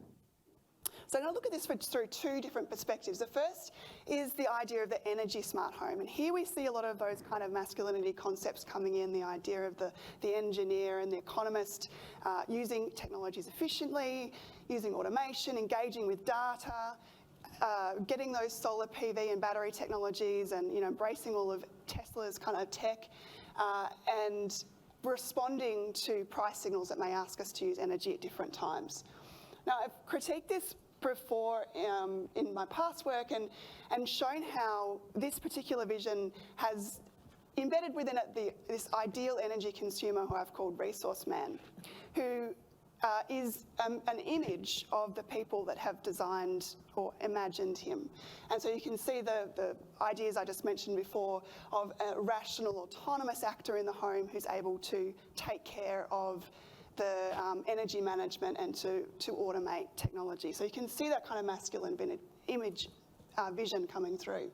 So I'm going to look at this through two different perspectives. The first is the idea of the energy smart home. And here we see a lot of those kind of masculinity concepts coming in, the idea of the engineer and the economist using technologies efficiently, using automation, engaging with data, getting those solar PV and battery technologies and, you know, embracing all of Tesla's kind of tech and responding to price signals that may ask us to use energy at different times. Now, I've critiqued this before in my past work and shown how this particular vision has embedded within it this ideal energy consumer who I've called resource man, who is an image of the people that have designed or imagined him. And so you can see the ideas I just mentioned before of a rational, autonomous actor in the home who's able to take care of the energy management and to automate technology. So you can see that kind of masculine image vision coming through.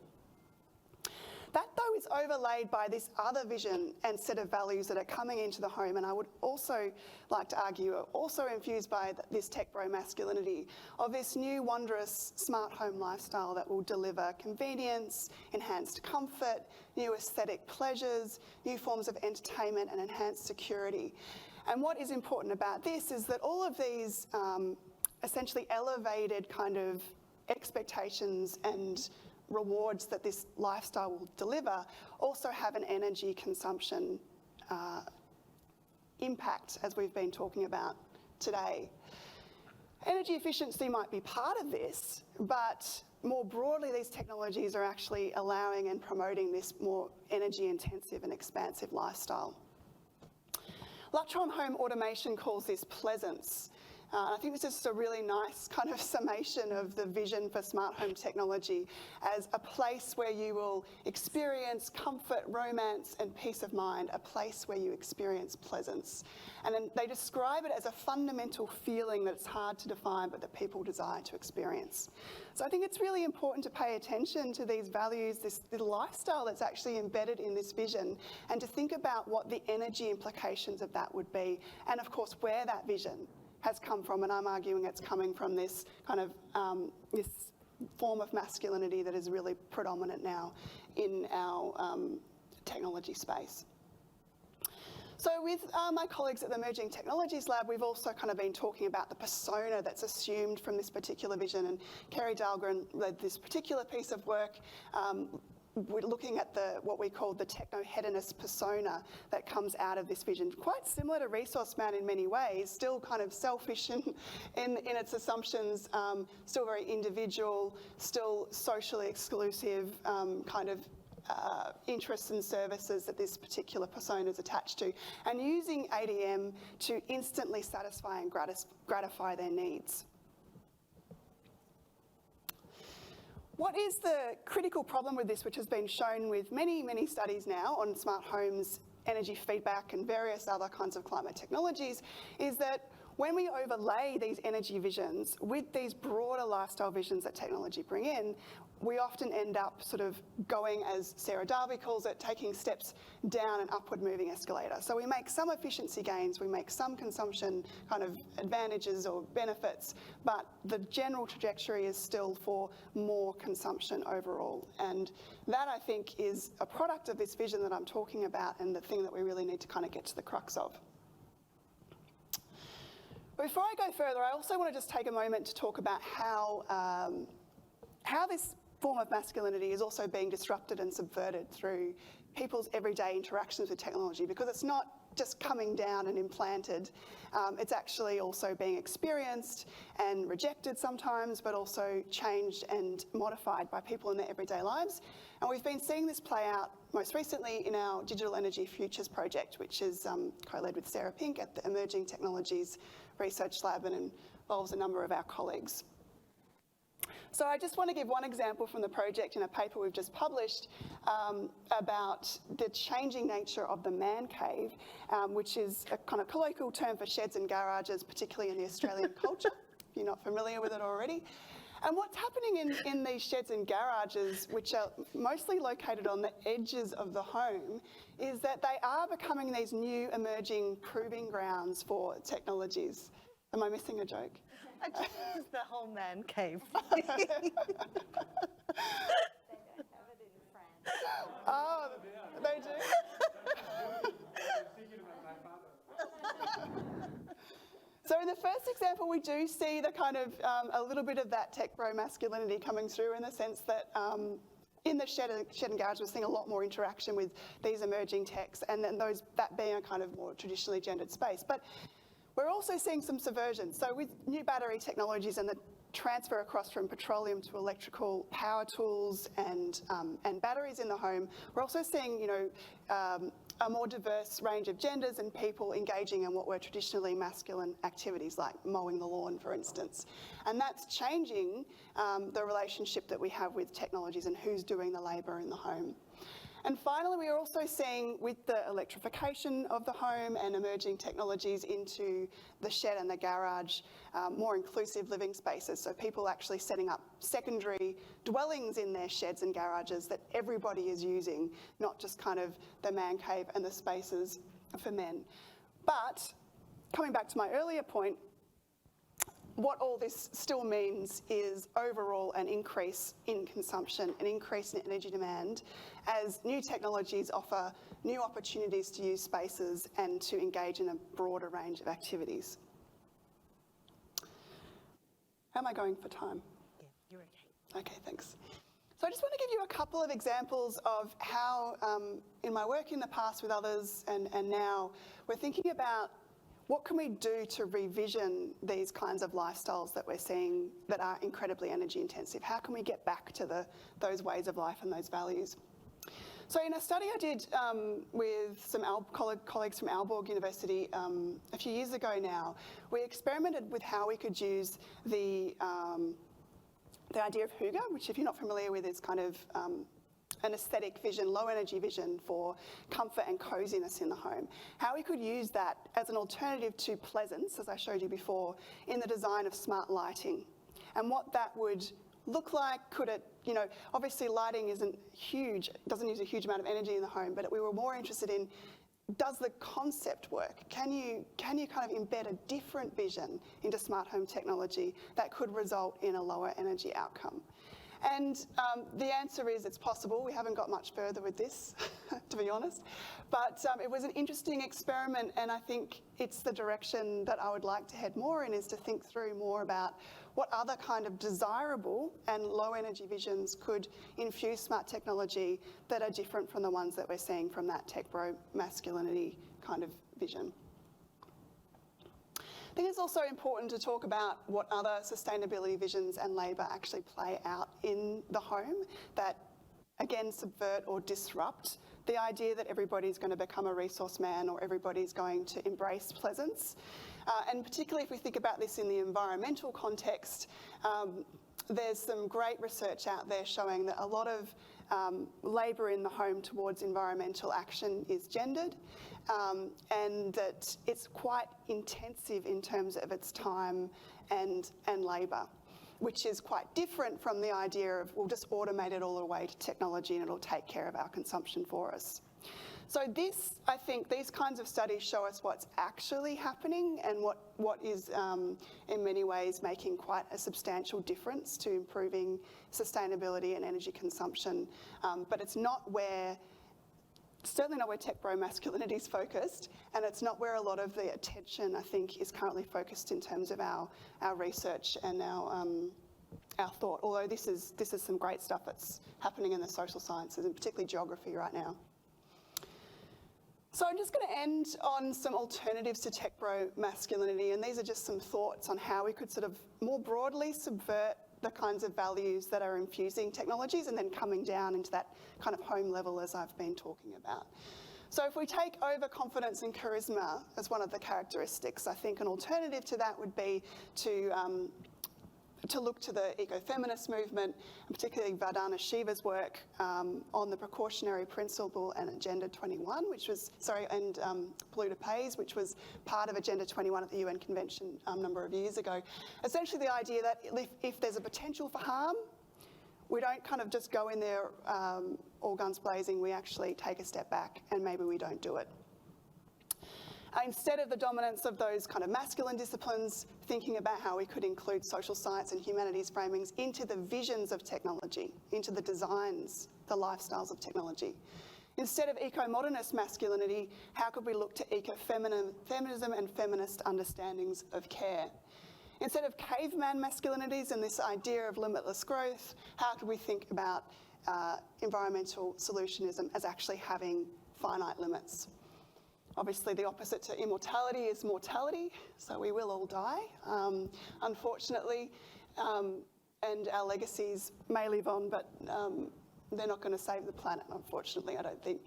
That, though, is overlaid by this other vision and set of values that are coming into the home, and I would also like to argue are also infused by this tech bro masculinity of this new wondrous smart home lifestyle that will deliver convenience, enhanced comfort, new aesthetic pleasures, new forms of entertainment and enhanced security. And what is important about this is that all of these essentially elevated kind of expectations and rewards that this lifestyle will deliver also have an energy consumption impact, as we've been talking about today. Energy efficiency might be part of this, but more broadly, these technologies are actually allowing and promoting this more energy intensive and expansive lifestyle. Lutron Home Automation calls this pleasance. I think this is a really nice kind of summation of the vision for smart home technology as a place where you will experience comfort, romance, and peace of mind, a place where you experience pleasance. And then they describe it as a fundamental feeling that it's hard to define, but that people desire to experience. So I think it's really important to pay attention to these values, this lifestyle that's actually embedded in this vision, and to think about what the energy implications of that would be, and of course, where that vision has come from. And I'm arguing it's coming from this kind of this form of masculinity that is really predominant now in our technology space. So with my colleagues at the Emerging Technologies Lab, we've also kind of been talking about the persona that's assumed from this particular vision, and Kerry Dahlgren led this particular piece of work. We're looking at what we call the techno-hedonist persona that comes out of this vision. Quite similar to Resource Man in many ways, still kind of selfish in its assumptions, still very individual, still socially exclusive kind of interests and services that this particular persona is attached to, and using ADM to instantly satisfy and gratify their needs. What is the critical problem with this, which has been shown with many, many studies now on smart homes, energy feedback, and various other kinds of climate technologies, is that when we overlay these energy visions with these broader lifestyle visions that technology bring in, we often end up sort of going, as Sarah Darby calls it, taking steps down an upward moving escalator. So we make some efficiency gains, we make some consumption kind of advantages or benefits, but the general trajectory is still for more consumption overall. And that, I think, is a product of this vision that I'm talking about, and the thing that we really need to kind of get to the crux of. Before I go further, I also want to just take a moment to talk about how this form of masculinity is also being disrupted and subverted through people's everyday interactions with technology, because it's not just coming down and implanted, it's actually also being experienced and rejected sometimes, but also changed and modified by people in their everyday lives. And we've been seeing this play out most recently in our Digital Energy Futures project, which is co-led with Sarah Pink at the Emerging Technologies Research Lab and involves a number of our colleagues. So I just want to give one example from the project in a paper we've just published about the changing nature of the man cave, which is a kind of colloquial term for sheds and garages, particularly in the Australian culture, if you're not familiar with it already. And what's happening in these sheds and garages, which are mostly located on the edges of the home, is that they are becoming these new emerging proving grounds for technologies. Am I missing a joke? It's the whole man cave. They don't have it in France. Oh, they do? So in the first example, we do see the kind of a little bit of that tech bro masculinity coming through, in the sense that in the shed and garage, we're seeing a lot more interaction with these emerging techs, and then that being a kind of more traditionally gendered space. But we're also seeing some subversion. So with new battery technologies and the transfer across from petroleum to electrical power tools and batteries in the home, we're also seeing, a more diverse range of genders and people engaging in what were traditionally masculine activities, like mowing the lawn, for instance. And that's changing the relationship that we have with technologies and who's doing the labour in the home. And finally, we are also seeing, with the electrification of the home and emerging technologies into the shed and the garage, more inclusive living spaces. So people actually setting up secondary dwellings in their sheds and garages that everybody is using, not just kind of the man cave and the spaces for men. But coming back to my earlier point, what all this still means is overall an increase in consumption, an increase in energy demand, as new technologies offer new opportunities to use spaces and to engage in a broader range of activities. How am I going for time? Yeah, you're okay. Okay, thanks. So I just want to give you a couple of examples of how, in my work in the past with others and now, we're thinking about what can we do to revision these kinds of lifestyles that we're seeing that are incredibly energy intensive? How can we get back to those ways of life and those values? So in a study I did with some colleagues from Aalborg University a few years ago now, we experimented with how we could use the idea of hygge, which if you're not familiar with is kind of an aesthetic vision, low energy vision for comfort and coziness in the home. How we could use that as an alternative to pleasance, as I showed you before, in the design of smart lighting. And what that would look like, could it, obviously lighting isn't huge, doesn't use a huge amount of energy in the home, but we were more interested in, does the concept work? Can you kind of embed a different vision into smart home technology that could result in a lower energy outcome? And the answer is it's possible. We haven't got much further with this, to be honest. But it was an interesting experiment, and I think it's the direction that I would like to head more in, is to think through more about what other kind of desirable and low energy visions could infuse smart technology that are different from the ones that we're seeing from that tech bro masculinity kind of vision. I think it's also important to talk about what other sustainability visions and labour actually play out in the home that, again, subvert or disrupt the idea that everybody's going to become a resource man or everybody's going to embrace pleasance. And particularly if we think about this in the environmental context, there's some great research out there showing that a lot of labour in the home towards environmental action is gendered, and that it's quite intensive in terms of its time and labour, which is quite different from the idea of we'll just automate it all the way to technology and it'll take care of our consumption for us. So I think these kinds of studies show us what's actually happening and what is in many ways making quite a substantial difference to improving sustainability and energy consumption. But it's certainly not where tech bro masculinity is focused, and it's not where a lot of the attention, I think, is currently focused in terms of our research and our thought. Although this is some great stuff that's happening in the social sciences, and particularly geography right now. So I'm just going to end on some alternatives to tech bro masculinity, and these are just some thoughts on how we could sort of more broadly subvert the kinds of values that are infusing technologies and then coming down into that kind of home level as I've been talking about. So if we take overconfidence and charisma as one of the characteristics, I think an alternative to that would be to look to the ecofeminist movement, and particularly Vandana Shiva's work on the precautionary principle and Agenda 21, and polluter pays, which was part of Agenda 21 at the UN Convention a number of years ago. Essentially the idea that if there's a potential for harm, we don't kind of just go in there all guns blazing, we actually take a step back and maybe we don't do it. Instead of the dominance of those kind of masculine disciplines, thinking about how we could include social science and humanities framings into the visions of technology, into the designs, the lifestyles of technology. Instead of eco-modernist masculinity, how could we look to eco-feminism and feminist understandings of care? Instead of caveman masculinities and this idea of limitless growth, how could we think about environmental solutionism as actually having finite limits? Obviously, the opposite to immortality is mortality, so we will all die, unfortunately, and our legacies may live on, but they're not going to save the planet, unfortunately, I don't think.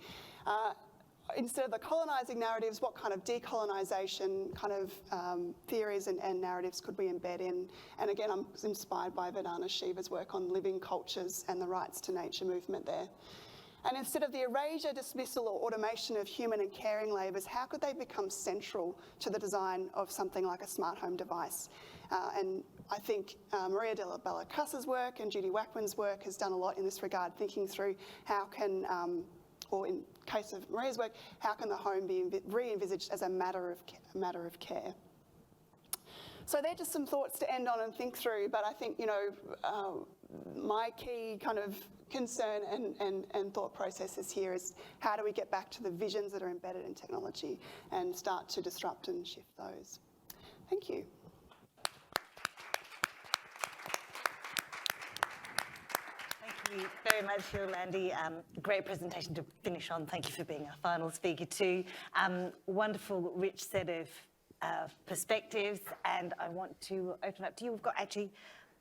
Instead of the colonising narratives, what kind of decolonisation kind of theories and narratives could we embed in? And again, I'm inspired by Vandana Shiva's work on living cultures and the rights to nature movement there. And instead of the erasure, dismissal or automation of human and caring labours, how could they become central to the design of something like a smart home device? And I think Maria de la Bella Casa's work and Judy Wackman's work has done a lot in this regard, thinking through how can, or in case of Maria's work, how can the home be re-envisaged as a matter of care? So they're just some thoughts to end on and think through, but I think, my key kind of concern and thought processes here is how do we get back to the visions that are embedded in technology and start to disrupt and shift those. Thank you. very much, Yolandi. Great presentation to finish on. Thank you for being our final speaker too. Wonderful, rich set of perspectives, and I want to open up to you. We've got actually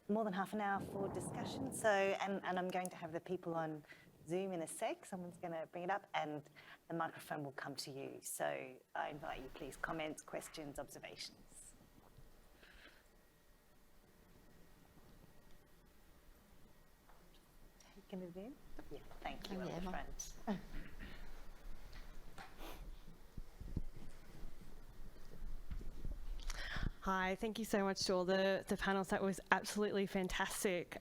more than half an hour for discussion, so and I'm going to have the people on Zoom in a sec. Someone's going to bring it up, and the microphone will come to you. So I invite you, please, comments, questions, observations. Taking it in? Yeah, thank you on the front. Hi, thank you so much to all the panels. That was absolutely fantastic.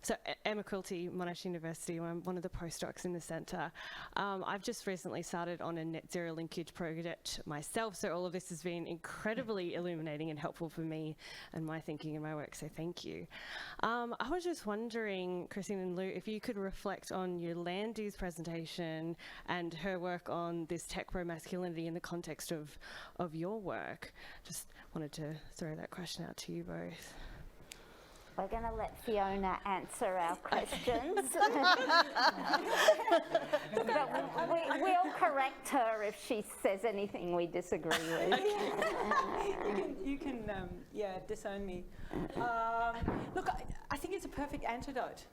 So Emma Quilty, Monash University, I'm one of the postdocs in the centre. I've just recently started on a net zero linkage project myself, so all of this has been incredibly illuminating and helpful for me and my thinking and my work, so thank you. I was just wondering, Christine and Lou, if you could reflect on Yolandi's presentation and her work on this tech pro-masculinity in the context of your work. Just wanted to throw that question out to you both. We're going to let Fiona answer our questions. But we'll correct her if she says anything we disagree with. You can disown me. Look, I think it's a perfect antidote,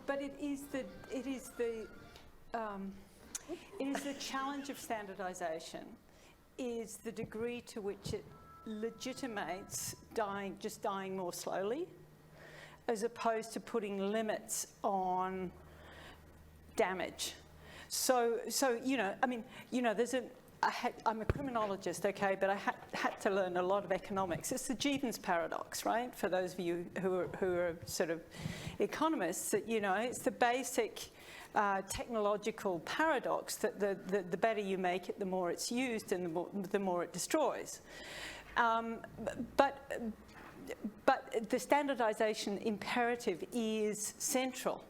but it is the challenge of standardization, is the degree to which it legitimates dying more slowly, as opposed to putting limits on damage. So I'm a criminologist, okay, but I had to learn a lot of economics. It's the Jevons paradox, right? For those of you who are sort of economists, that it's the basic technological paradox that the better you make it, the more it's used and the more it destroys. But the standardization imperative is central.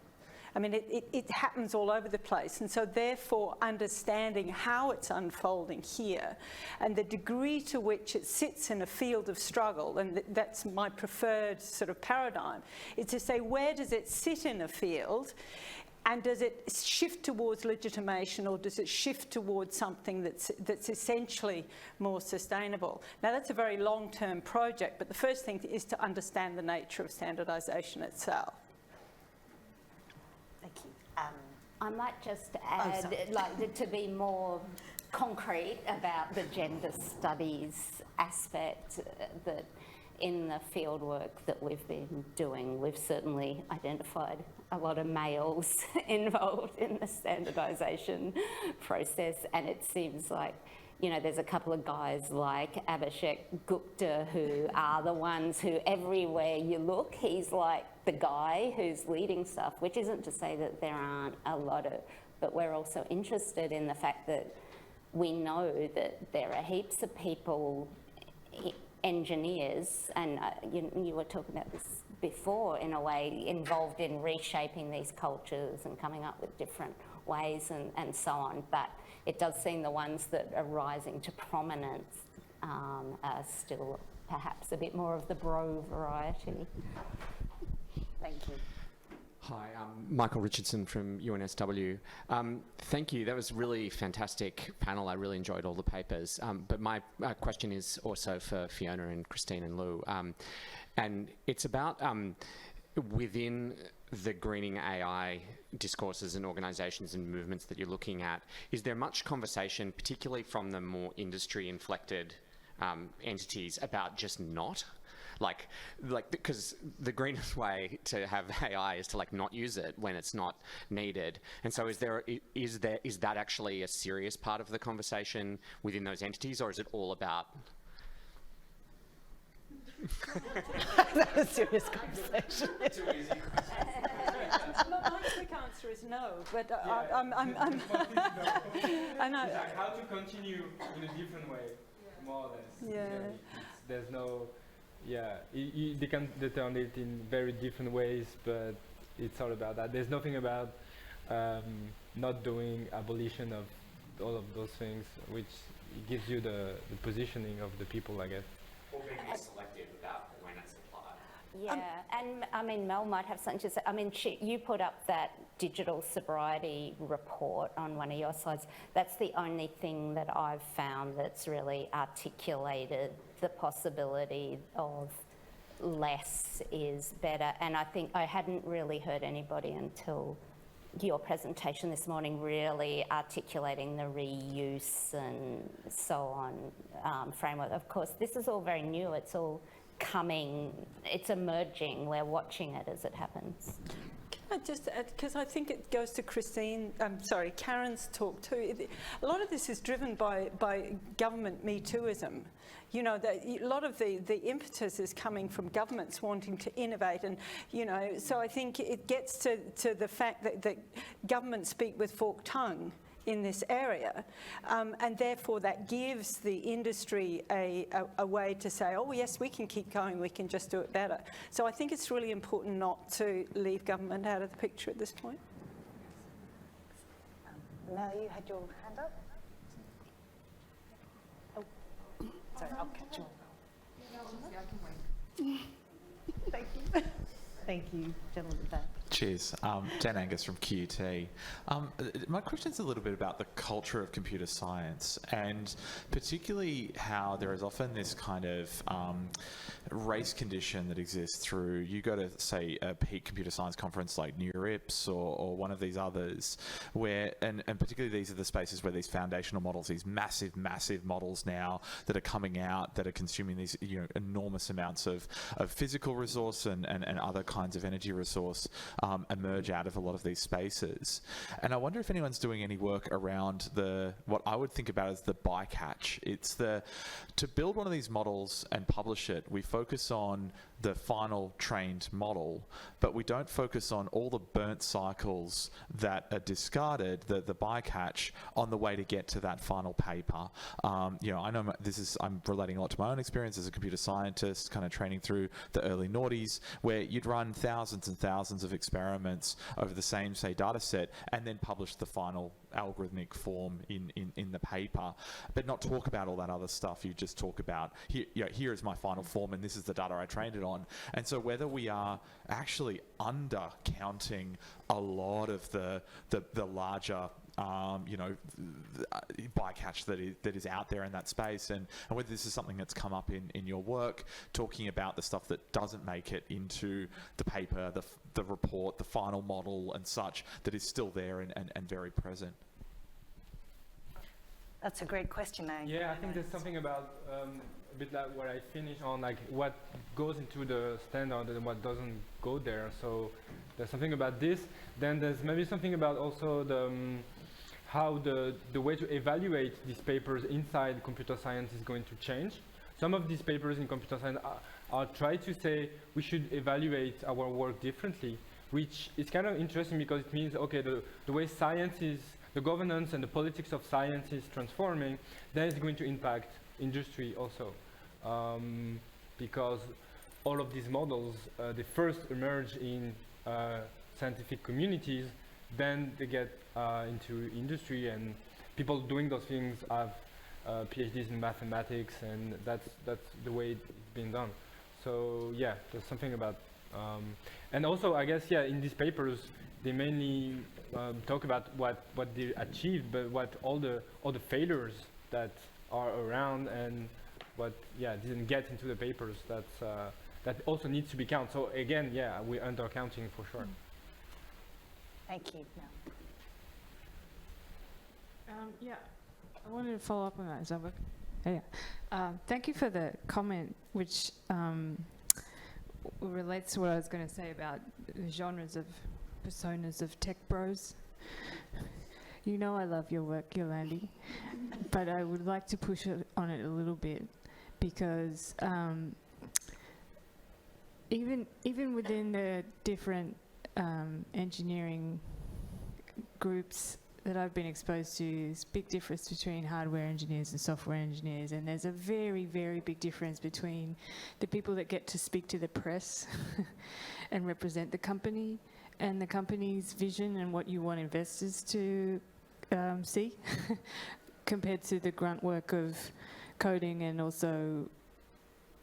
I mean, it happens all over the place, and so therefore understanding how it's unfolding here and the degree to which it sits in a field of struggle, and that's my preferred sort of paradigm, is to say, where does it sit in a field? And does it shift towards legitimation, or does it shift towards something that's essentially more sustainable? Now, that's a very long-term project, but the first thing is to understand the nature of standardization itself. Thank you. I might just add, to be more concrete about the gender studies aspect, that in the fieldwork that we've been doing, we've certainly identified a lot of males involved in the standardization process, and it seems like, there's a couple of guys like Abhishek Gupta who are the ones who, everywhere you look, he's like the guy who's leading stuff, which isn't to say that there aren't a lot of, but we're also interested in the fact that we know that there are heaps of people, engineers, and you were talking about this before, in a way, involved in reshaping these cultures and coming up with different ways and so on. But it does seem the ones that are rising to prominence are still perhaps a bit more of the bro variety. Thank you. Hi, I'm Michael Richardson from UNSW. Thank you. That was a really fantastic panel. I really enjoyed all the papers. But my question is also for Fiona and Christine and Lou. And it's about within the greening AI discourses and organisations and movements that you're looking at, is there much conversation, particularly from the more industry-inflected entities, about just not? Like, because the greenest way to have AI is to not use it when it's not needed. And so is that actually a serious part of the conversation within those entities, or is it all about? That's a serious conversation. Too easy. My quick answer is no, but I know. It's like how to continue in a different way, more or less. Yeah. There's no. Yeah, they can determine it in very different ways, but it's all about that. There's nothing about not doing abolition of all of those things, which gives you the positioning of the people, I guess. Or being more selective about when it's applied. Yeah, and I mean, Mel might have something to say. I mean, you put up that digital sobriety report on one of your slides. That's the only thing that I've found that's really articulated the possibility of less is better. And I think I hadn't really heard anybody until your presentation this morning really articulating the reuse and so on framework. Of course, this is all very new. It's all coming, it's emerging. We're watching it as it happens. Can I just add, because I think it goes to Karen's talk too. A lot of this is driven by government Me Tooism. You know, a lot of the impetus is coming from governments wanting to innovate, and you know, so I think it gets to the fact that governments speak with forked tongue in this area, and therefore that gives the industry a way to say, oh yes, we can keep going, we can just do it better. So I think it's really important not to leave government out of the picture at this point. Mel, you had your hand up? Oh, sorry, I'll catch you. Thank you. Thank you, gentlemen. Cheers. Dan Angus from QUT. My question is a little bit about the culture of computer science, and particularly how there is often this kind of race condition that exists through, you go to, say, a peak computer science conference like NeurIPS or one of these others, where, and particularly these are the spaces where these foundational models, these massive models now that are coming out, that are consuming these enormous amounts of physical resource and other kinds of energy resource, emerge out of a lot of these spaces. And I wonder if anyone's doing any work around what I would think about as the bycatch. It's to build one of these models and publish it, we focus on the final trained model, but we don't focus on all the burnt cycles that are discarded, the bycatch, on the way to get to that final paper. I know I'm relating a lot to my own experience as a computer scientist, kind of training through the early noughties, where you'd run thousands and thousands of experiments over the same, say, data set, and then publish the final algorithmic form in the paper, but not talk about all that other stuff. You just talk about, here is my final form, and this is the data I trained it on. And so whether we are actually undercounting a lot of the larger bycatch that is out there in that space, and whether this is something that's come up in your work, talking about the stuff that doesn't make it into the paper, the report, the final model and such, that is still there and very present. That's a great question, Lang. Yeah, I think there's something about a bit like what I finished on, like what goes into the standard and what doesn't go there. So there's something about this. Then there's maybe something about also how the way to evaluate these papers inside computer science is going to change. Some of these papers in computer science are try to say we should evaluate our work differently, which is kind of interesting because it means, okay, the way science is, the governance and the politics of science is transforming, that is going to impact industry also. Because all of these models, they first emerge in scientific communities, then they get into industry, and people doing those things have PhDs in mathematics, and that's the way it's been done. So yeah, there's something about, and also I guess, yeah, in these papers, they mainly talk about what they achieved, but what all the failures that are around and what didn't get into the papers. That also needs to be counted. So again, yeah, we're undercounting for sure. Thank you. Yeah, I wanted to follow up on that. Is that work? Yeah. Thank you for the comment, which relates to what I was going to say about the genres of personas of tech bros. You know I love your work, Yolandi, but I would like to push on it a little bit, because even within the different engineering groups that I've been exposed to, there's a big difference between hardware engineers and software engineers, and there's a very, very big difference between the people that get to speak to the press and represent the company and the company's vision and what you want investors to see compared to the grunt work of coding and also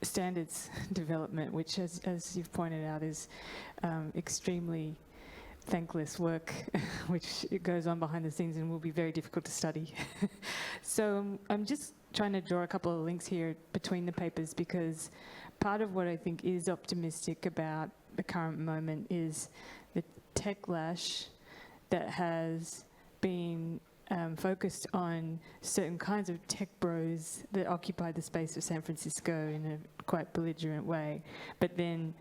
standards development, which, as you've pointed out, is extremely thankless work, which goes on behind the scenes and will be very difficult to study. So I'm just trying to draw a couple of links here between the papers, because part of what I think is optimistic about the current moment is the techlash that has been focused on certain kinds of tech bros that occupy the space of San Francisco in a quite belligerent way. But then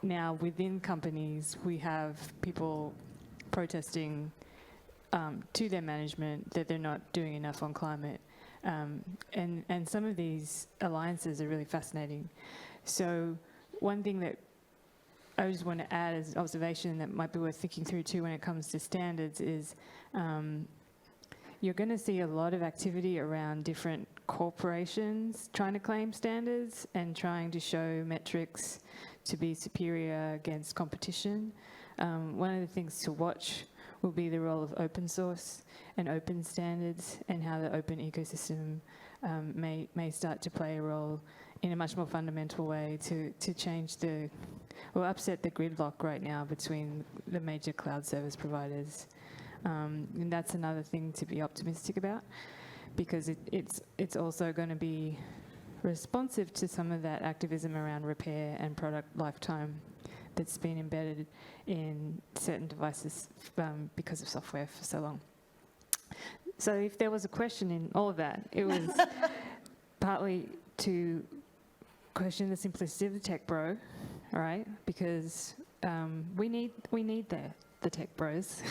now within companies, we have people protesting to their management that they're not doing enough on climate. And some of these alliances are really fascinating. So one thing that I just want to add as an observation that might be worth thinking through too when it comes to standards is you're going to see a lot of activity around different corporations trying to claim standards and trying to show metrics to be superior against competition. One of the things to watch will be the role of open source and open standards, and how the open ecosystem may start to play a role in a much more fundamental way to change or upset the gridlock right now between the major cloud service providers. And that's another thing to be optimistic about, because it's also going to be responsive to some of that activism around repair and product lifetime that's been embedded in certain devices because of software for so long. So if there was a question in all of that, it was partly to question the simplicity of the tech bro, all right? Because we need the tech bros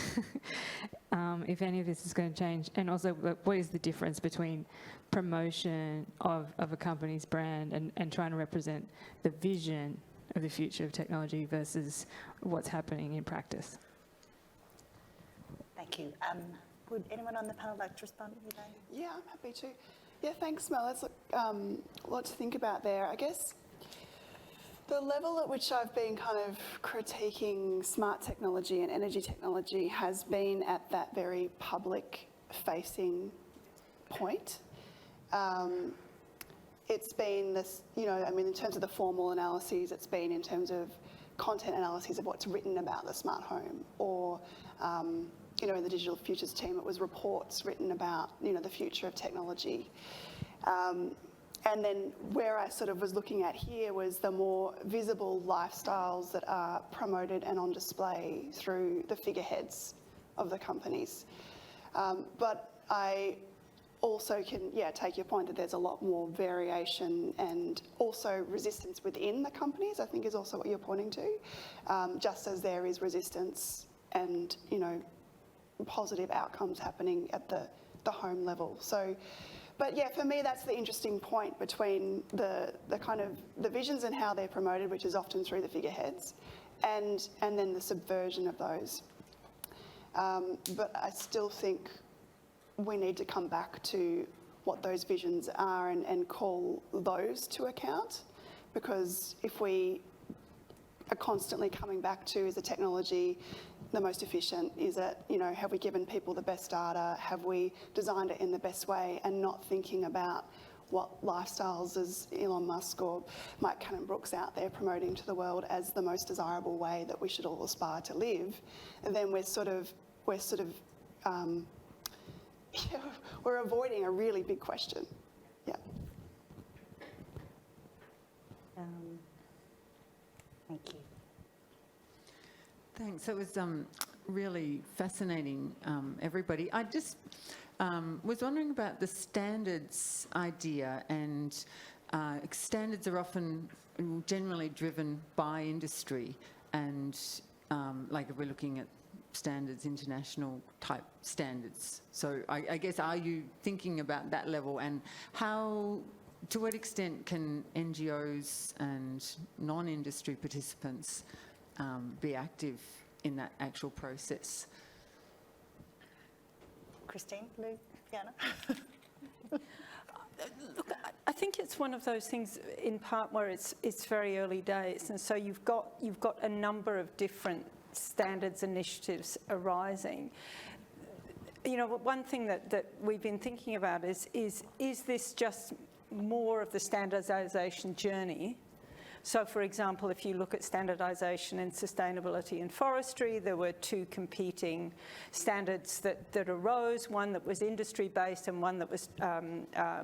if any of this is going to change. And also, what is the difference between promotion of a company's brand and trying to represent the vision of the future of technology versus what's happening in practice? Thank you. Would anyone on the panel like to respond? Yeah, I'm happy to. Yeah, thanks, Mel. There's a lot to think about there. I guess the level at which I've been kind of critiquing smart technology and energy technology has been at that very public-facing point. It's been this, in terms of the formal analyses, it's been in terms of content analyses of what's written about the smart home, or, in the Digital Futures team, it was reports written about, the future of technology. And then where I sort of was looking at here was the more visible lifestyles that are promoted and on display through the figureheads of the companies. But I also can, take your point that there's a lot more variation and also resistance within the companies, I think is also what you're pointing to, just as there is resistance and, positive outcomes happening at the home level. So, but yeah, for me, that's the interesting point between the kind of the visions and how they're promoted, which is often through the figureheads, and then the subversion of those. But I still think we need to come back to what those visions are and call those to account, because if we are constantly coming back to, is the technology the most efficient? Is it, have we given people the best data? Have we designed it in the best way, and not thinking about what lifestyles is Elon Musk or Mike Cannon-Brookes out there promoting to the world as the most desirable way that we should all aspire to live? And then we're avoiding a really big question. Yeah. Thank you. Thanks. It was really fascinating, everybody. I just was wondering about the standards idea, and standards are often generally driven by industry, and like if we're looking at standards, international type standards. So I guess, are you thinking about that level, and to what extent can NGOs and non-industry participants be active in that actual process? Christine, Lou, Fiona? Look, I think it's one of those things in part where it's very early days, and so you've got a number of different standards initiatives arising. One thing that we've been thinking about is this just more of the standardization journey. So, for example, if you look at standardization in sustainability and forestry, there were two competing standards that arose, one that was industry-based and one that was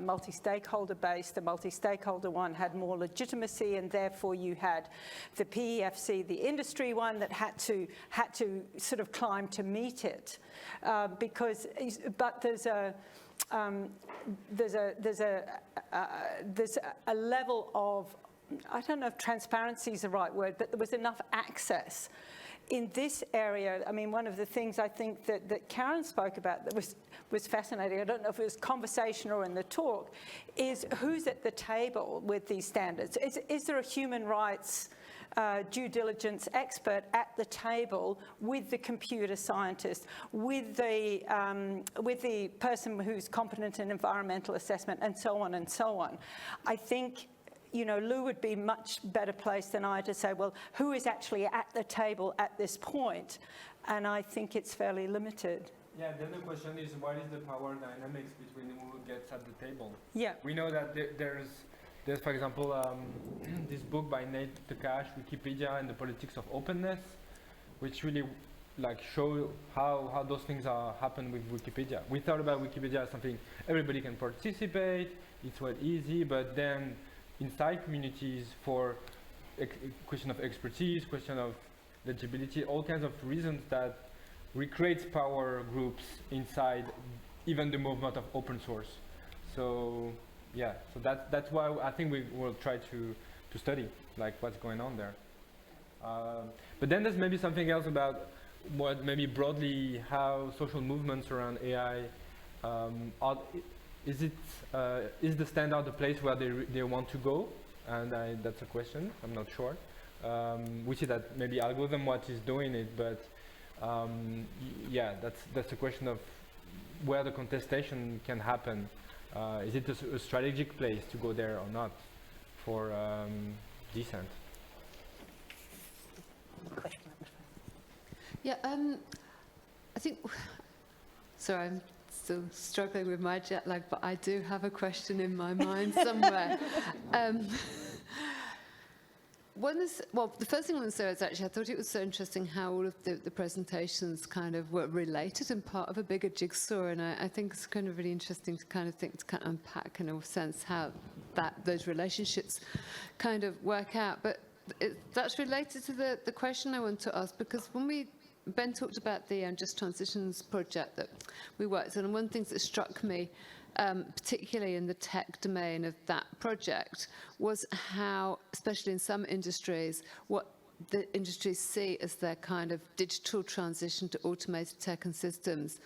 multi-stakeholder-based. The multi-stakeholder one had more legitimacy, and therefore you had the PEFC, the industry one, that had to sort of climb to meet it, but there's a level of, I don't know if transparency is the right word, but there was enough access. In this area, I mean, one of the things I think that Karen spoke about that was fascinating, I don't know if it was conversation or in the talk, is who's at the table with these standards? Is there a human rights due diligence expert at the table with the computer scientist, with the person who's competent in environmental assessment, and so on and so on? I think, you know, Lou would be much better placed than I to say, well, who is actually at the table at this point? And I think it's fairly limited. Yeah, then the question is, what is the power dynamics between who gets at the table? Yeah. We know that there's for example, this book by Nate Takash, Wikipedia and the Politics of Openness, which really like show how those things happen with Wikipedia. We thought about Wikipedia as something everybody can participate, it's quite easy, but then inside communities, for question of expertise, question of legibility, all kinds of reasons that recreates power groups inside even the movement of open source. So yeah, so that's why I think we will try to study like what's going on there. But then there's maybe something else about what maybe broadly how social movements around AI is the standard the place where they want to go? And that's a question. I'm not sure. We see that maybe algorithm what is doing it, but yeah, that's a question of where the contestation can happen. Is it a strategic place to go there or not for dissent? Yeah, I think. Sorry, I'm still struggling with my jet lag, but I do have a question in my mind somewhere. The first thing I want to say is actually I thought it was so interesting how all of the presentations kind of were related and part of a bigger jigsaw, and I think it's kind of really interesting to kind of unpack in a sense how those relationships kind of work out. But that's related to the question I want to ask, because when Ben talked about the Just Transitions project that we worked on, and one of the things that struck me particularly in the tech domain of that project, was how, especially in some industries, what the industries see as their kind of digital transition to automated tech and systems,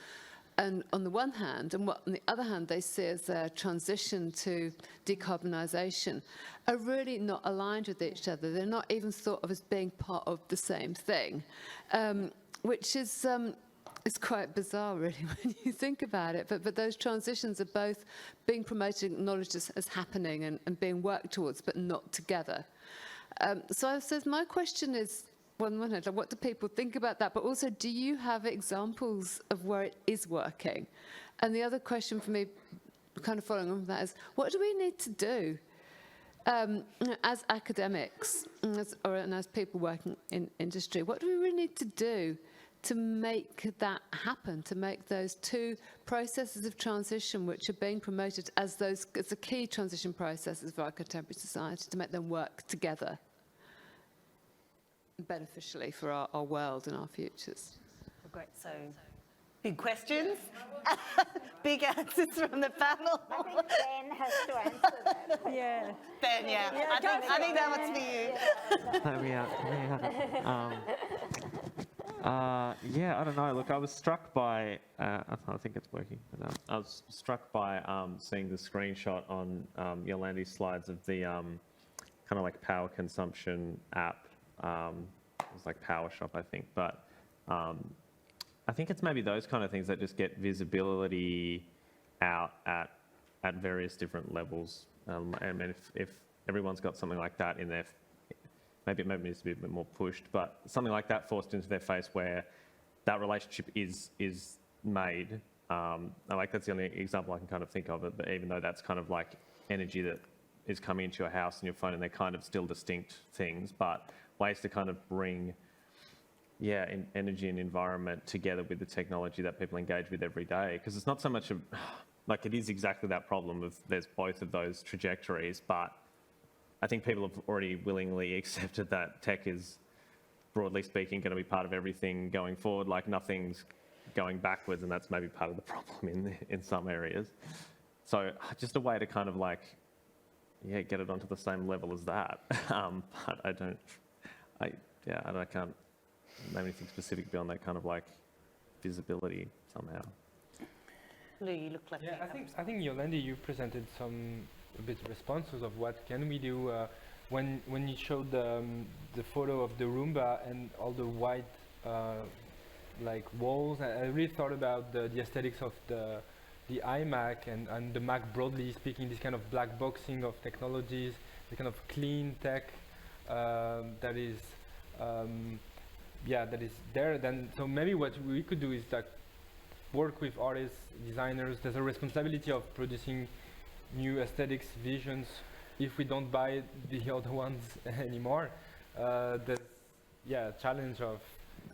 and on the one hand, and what on the other hand they see as their transition to decarbonisation, are really not aligned with each other. They're not even thought of as being part of the same thing, which is it's quite bizarre, really, when you think about it. But those transitions are both being promoted, acknowledged as happening and being worked towards, but not together. So I suppose my question is, on one hand, what do people think about that? But also, do you have examples of where it is working? And the other question for me, kind of following on from that, is what do we need to do as academics and as people working in industry? What do we really need to do to make that happen, to make those two processes of transition, which are being promoted as the key transition processes for our contemporary society, to make them work together beneficially for our world and our futures? Great, so big questions, big answers from the panel. I think Ben has to answer that. Yeah. Ben, yeah. I think that one's for you. Let me out. Yeah, I don't know. Look, I was struck by, I think it's working. But, I was struck by seeing the screenshot on Yolandi's slides of the kind of like power consumption app. It was like PowerShop, I think. But I think it's maybe those kind of things that just get visibility out at various different levels. And if everyone's got something like that in their, maybe it needs to be a bit more pushed, but something like that forced into their face where that relationship is made. Like that's the only example I can kind of think of it, but even though that's kind of like energy that is coming into your house and your phone, and they're kind of still distinct things, but ways to kind of bring energy and environment together with the technology that people engage with every day. Because it's not so much like it is exactly that problem of there's both of those trajectories, but I think people have already willingly accepted that tech is, broadly speaking, going to be part of everything going forward. Like nothing's going backwards, and that's maybe part of the problem in some areas. So just a way to kind of like, get it onto the same level as that. But I can't name anything specific beyond that kind of like visibility somehow. Lou, you look like I think Yolandi, you presented a bit responses of what can we do when you showed the photo of the Roomba and all the white like walls. I really thought about the aesthetics of the iMac and the Mac broadly speaking, this kind of black boxing of technologies, the kind of clean tech that is there. Then so maybe what we could do is like work with artists, designers. There's a responsibility of producing new aesthetics, visions. If we don't buy the other ones anymore, there's a challenge of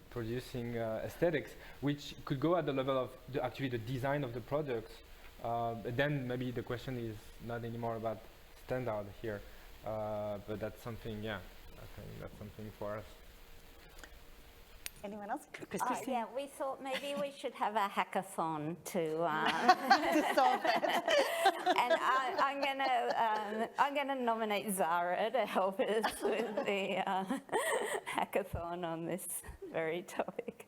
producing aesthetics, which could go at the level of actually the design of the products. Then maybe the question is not anymore about standard here, but that's something. I think that's something for us. Anyone else? Yeah, we thought maybe we should have a hackathon to solve it. And I'm gonna nominate Zara to help us with the hackathon on this very topic.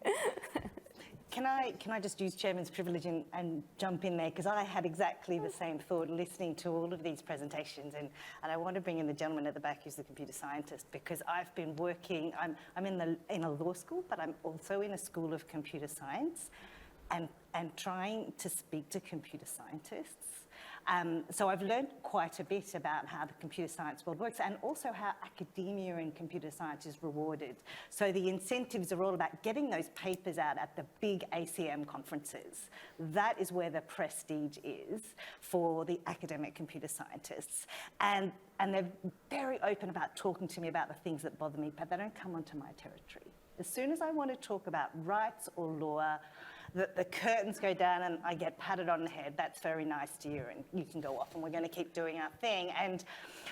Can I just use chairman's privilege and jump in there, because I had exactly the same thought listening to all of these presentations, and I want to bring in the gentleman at the back who's the computer scientist, because I've been working. I'm in a law school, but I'm also in a school of computer science, and trying to speak to computer scientists. So I've learned quite a bit about how the computer science world works, and also how academia and computer science is rewarded. So the incentives are all about getting those papers out at the big ACM conferences. That is where the prestige is for the academic computer scientists. And they're very open about talking to me about the things that bother me, but they don't come onto my territory. As soon as I want to talk about rights or law, the curtains go down and I get patted on the head. That's very nice to you, and you can go off and we're going to keep doing our thing. And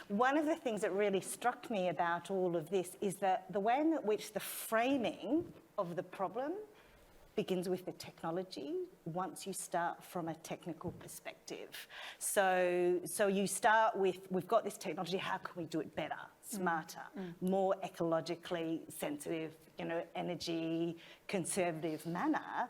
one of the things that really struck me about all of this is that the way in which the framing of the problem begins with the technology once you start from a technical perspective. So you start with, we've got this technology, how can we do it better, smarter, more ecologically sensitive, energy conservative manner?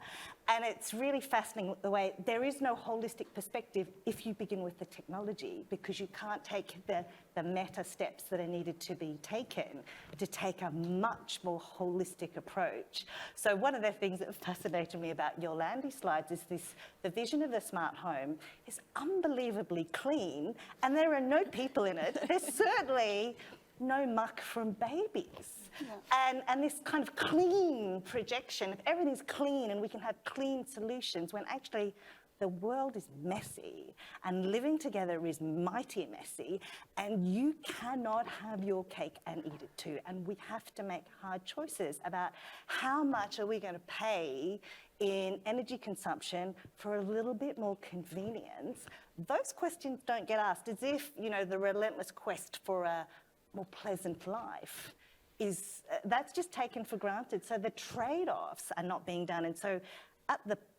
And it's really fascinating the way there is no holistic perspective if you begin with the technology, because you can't take the meta steps that are needed to be taken to take a much more holistic approach. So one of the things that fascinated me about Yolandi's slides is the vision of the smart home is unbelievably clean, and there are no people in it. There's certainly no muck from babies. Yeah. And this kind of clean projection, if everything's clean and we can have clean solutions, when actually the world is messy and living together is mighty messy, and you cannot have your cake and eat it too. And we have to make hard choices about how much are we going to pay in energy consumption for a little bit more convenience. Those questions don't get asked, as if, the relentless quest for a more pleasant life is, that's just taken for granted. So the trade-offs are not being done. And so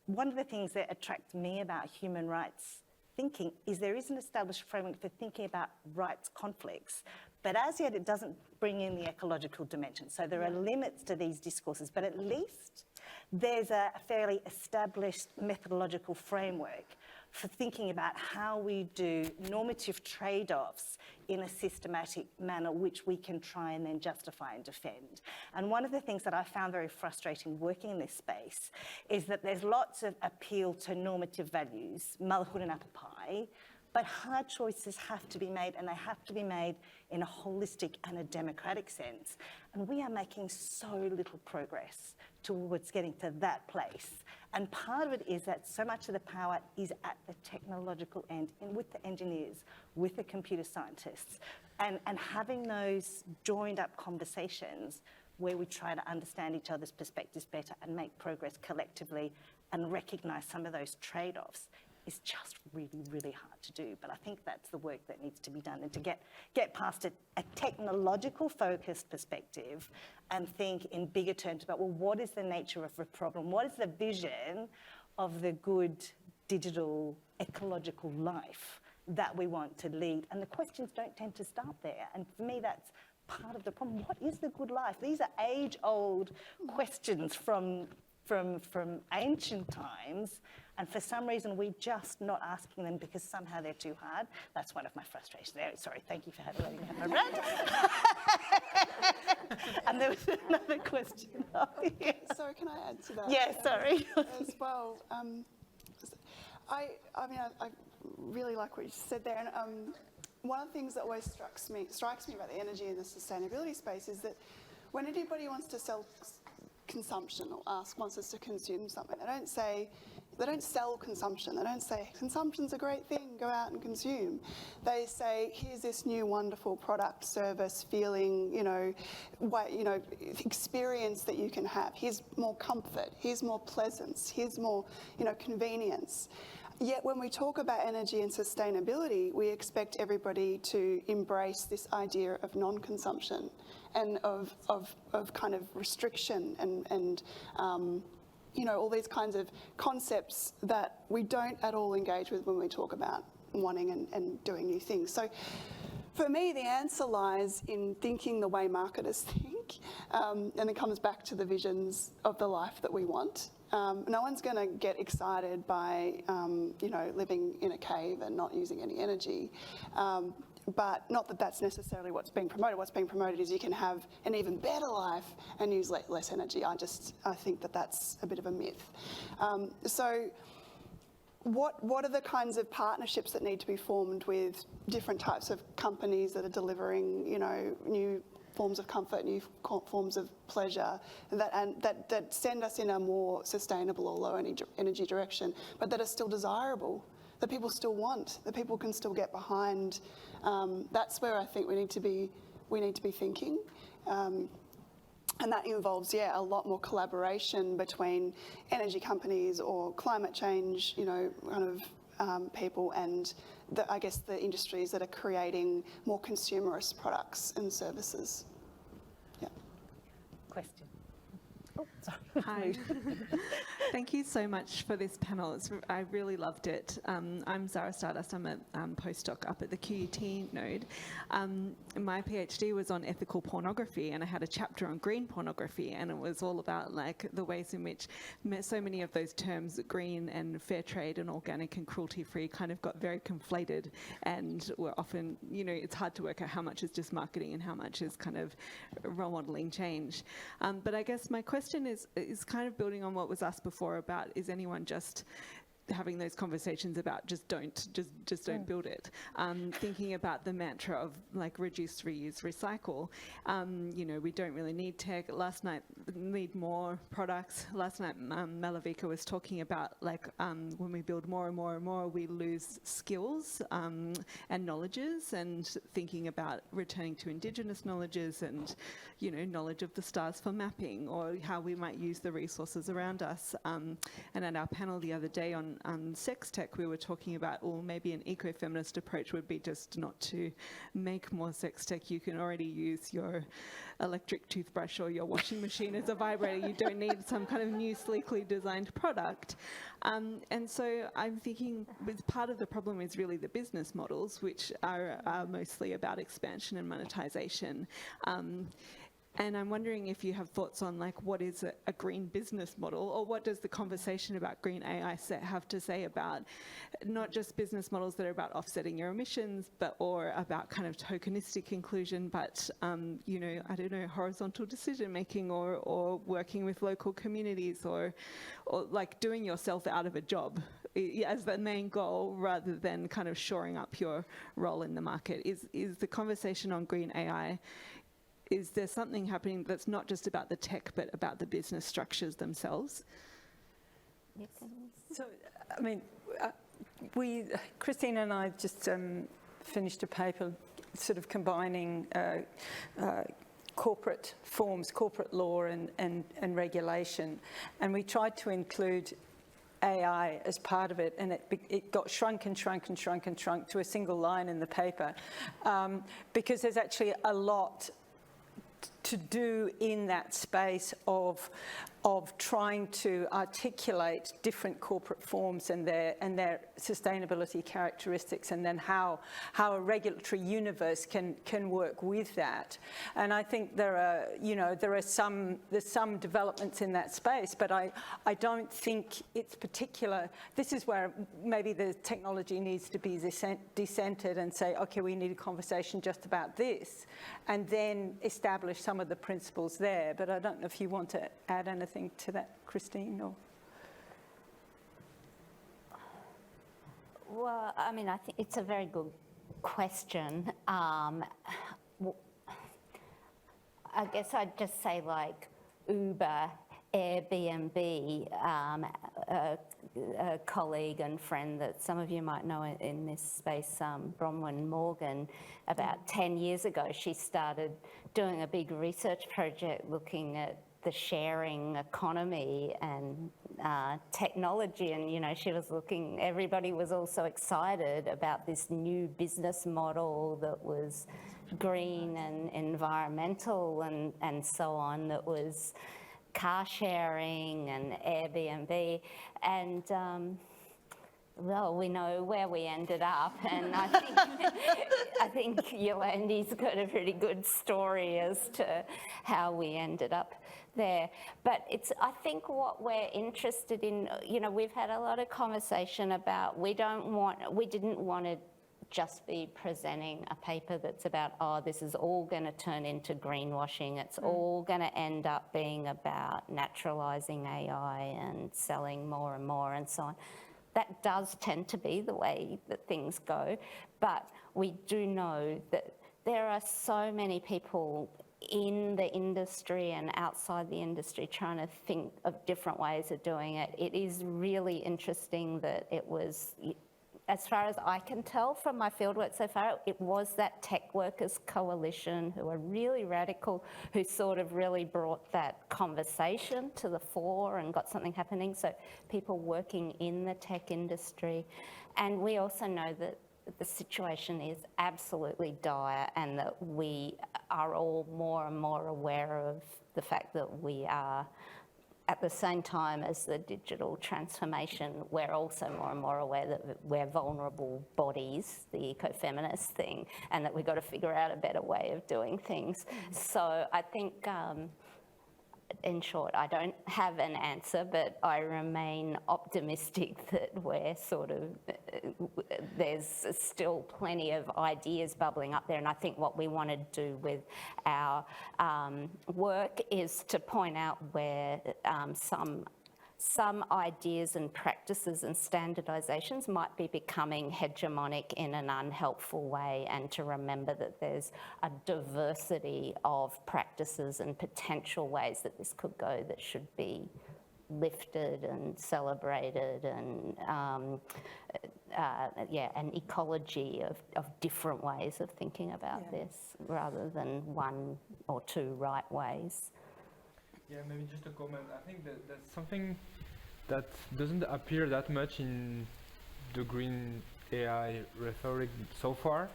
one of the things that attracts me about human rights thinking is there is an established framework for thinking about rights conflicts, but as yet it doesn't bring in the ecological dimension. So there are limits to these discourses, but at least there's a fairly established methodological framework for thinking about how we do normative trade-offs in a systematic manner which we can try and then justify and defend. And one of the things that I found very frustrating working in this space is that there's lots of appeal to normative values, motherhood and apple pie, But hard choices have to be made, and they have to be made in a holistic and a democratic sense. And we are making so little progress towards getting to that place. And part of it is that so much of the power is at the technological end, and with the engineers, with the computer scientists, and having those joined up conversations where we try to understand each other's perspectives better and make progress collectively and recognise some of those trade-offs is just really, really hard to do. But I think that's the work that needs to be done, and to get past a technological focused perspective and think in bigger terms about, well, what is the nature of the problem? What is the vision of the good digital ecological life that we want to lead? And the questions don't tend to start there. And for me, that's part of the problem. What is the good life? These are age-old questions from ancient times, and for some reason we're just not asking them because somehow they're too hard. That's one of my frustrations. Sorry, thank you for letting me have my rant. And there was another question. So can I add to that? Yeah, sorry. As well. I really like what you said there. And one of the things that always strikes me about the energy and the sustainability space is that when anybody wants to sell consumption or wants us to consume something, they don't sell consumption. They don't say, consumption's a great thing, go out and consume. They say, here's this new wonderful product, service, feeling, experience that you can have. Here's more comfort, here's more pleasance, here's more, convenience. Yet when we talk about energy and sustainability, we expect everybody to embrace this idea of non-consumption and of kind of restriction and all these kinds of concepts that we don't at all engage with when we talk about wanting and doing new things. So for me, the answer lies in thinking the way marketers think, and it comes back to the visions of the life that we want. No one's going to get excited by, living in a cave and not using any energy. But not that that's necessarily what's being promoted. What's being promoted is you can have an even better life and use less energy. I think that that's a bit of a myth. So what are the kinds of partnerships that need to be formed with different types of companies that are delivering, new forms of comfort, new forms of pleasure that send us in a more sustainable or low energy direction, but that are still desirable, that people still want, that people can still get behind. That's where I think we need to be thinking. And that involves, a lot more collaboration between energy companies or climate change, people and the industries that are creating more consumerist products and services. Yeah. Question. Oh, sorry. Hi. Thank you so much for this panel. I really loved it. I'm Zara Stardust. I'm a postdoc up at the QUT node. My PhD was on ethical pornography, and I had a chapter on green pornography, and it was all about the ways in which so many of those terms, green and fair trade and organic and cruelty-free, kind of got very conflated, and were often, it's hard to work out how much is just marketing and how much is kind of role modeling change. But I guess my question is kind of building on what was asked before about, is anyone just having those conversations about just don't build it. Thinking about the mantra of reduce, reuse, recycle. We don't really need tech. Last night, need more products. Last night, Malavika was talking about when we build more and more and more, we lose skills and knowledges, and thinking about returning to Indigenous knowledges and, knowledge of the stars for mapping, or how we might use the resources around us. And at our panel the other day on sex tech, we were talking about, maybe an eco-feminist approach would be just not to make more sex tech. You can already use your electric toothbrush or your washing machine as a vibrator. You don't need some kind of new sleekly designed product. And so I'm thinking part of the problem is really the business models, which are mostly about expansion and monetization. And I'm wondering if you have thoughts on like what is a green business model, or what does the conversation about green AI set have to say about not just business models that are about offsetting your emissions, or about kind of tokenistic inclusion, but you know, I don't know, horizontal decision making, or working with local communities, or like doing yourself out of a job as the main goal, rather than kind of shoring up your role in the market. Is the conversation on green AI, is there something happening that's not just about the tech, but about the business structures themselves? So, I mean, Christine and I just finished a paper sort of combining corporate forms, corporate law and regulation. And we tried to include AI as part of it, and it got shrunk and shrunk and shrunk and shrunk to a single line in the paper, because there's actually a lot to do in that space of trying to articulate different corporate forms and their sustainability characteristics, and then how a regulatory universe can work with that. And I think there's some developments in that space, but I don't think it's particular. This is where maybe the technology needs to be decentered and say, okay, we need a conversation just about this, and then establish some of the principles there. But I don't know if you want to add anything to that, Christine, or? Well, I mean, I think it's a very good question. I guess I'd just say, like, Uber, Airbnb, a colleague and friend that some of you might know in this space, Bronwyn Morgan, about 10 years ago, she started doing a big research project looking at the sharing economy and technology, and you know, she was looking, everybody was also excited about this new business model that was green and environmental and so on, that was car sharing and Airbnb, and well, we know where we ended up, and I think Yolandi's got a pretty good story as to how we ended up there. But I think what we're interested in, you know, we've had a lot of conversation about we didn't want to just be presenting a paper that's about, oh, this is all going to turn into greenwashing. It's all going to end up being about naturalizing AI and selling more and more and so on. That does tend to be the way that things go, but we do know that there are so many people in the industry and outside the industry trying to think of different ways of doing it. It is really interesting that it was, as far as I can tell from my fieldwork so far, it was that tech workers coalition who are really radical, who sort of really brought that conversation to the fore and got something happening. So people working in the tech industry. And we also know that the situation is absolutely dire, and that we are all more and more aware of the fact that we are, at the same time as the digital transformation, we're also more and more aware that we're vulnerable bodies, the ecofeminist thing, and that we've got to figure out a better way of doing things. So I think, in short, I don't have an answer, but I remain optimistic that we're sort of, there's still plenty of ideas bubbling up there. And I think what we want to do with our work is to point out where some ideas and practices and standardizations might be becoming hegemonic in an unhelpful way, and to remember that there's a diversity of practices and potential ways that this could go that should be lifted and celebrated, and an ecology of different ways of thinking about this, rather than one or two right ways. Yeah, maybe just a comment. I think that that's something that doesn't appear that much in the green AI rhetoric so far.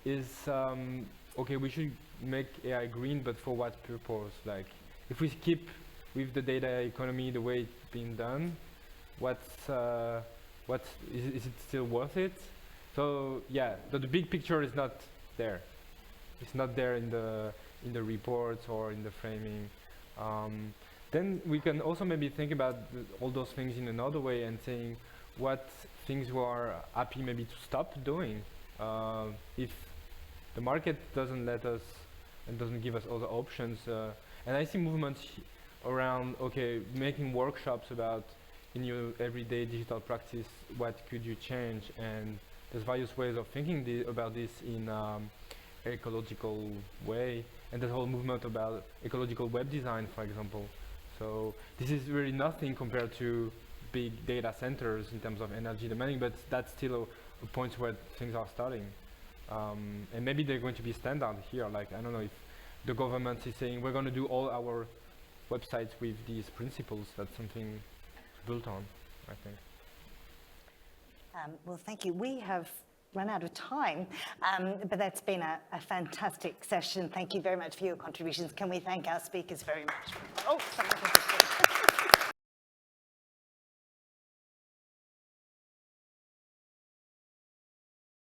Is okay, we should make AI green, but for what purpose? Like, if we keep with the data economy the way it's been done, is it still worth it? So yeah, the big picture is not there. It's not there in in the reports or in the framing. Then we can also maybe think about all those things in another way and saying what things we are happy maybe to stop doing. If the market doesn't let us and doesn't give us other options, and I see movements around, okay, making workshops about in your everyday digital practice, what could you change? And there's various ways of thinking about this in ecological way. And there's a whole movement about ecological web design, for example. So this is really nothing compared to big data centers in terms of energy demanding, but that's still a point where things are starting. And maybe they're going to be standard here. Like, I don't know if the government is saying we're going to do all our websites with these principles. That's something built on, I think. Well, thank you. We have run out of time, but that's been a fantastic session. Thank you very much for your contributions. Can we thank our speakers very much? Oh, someone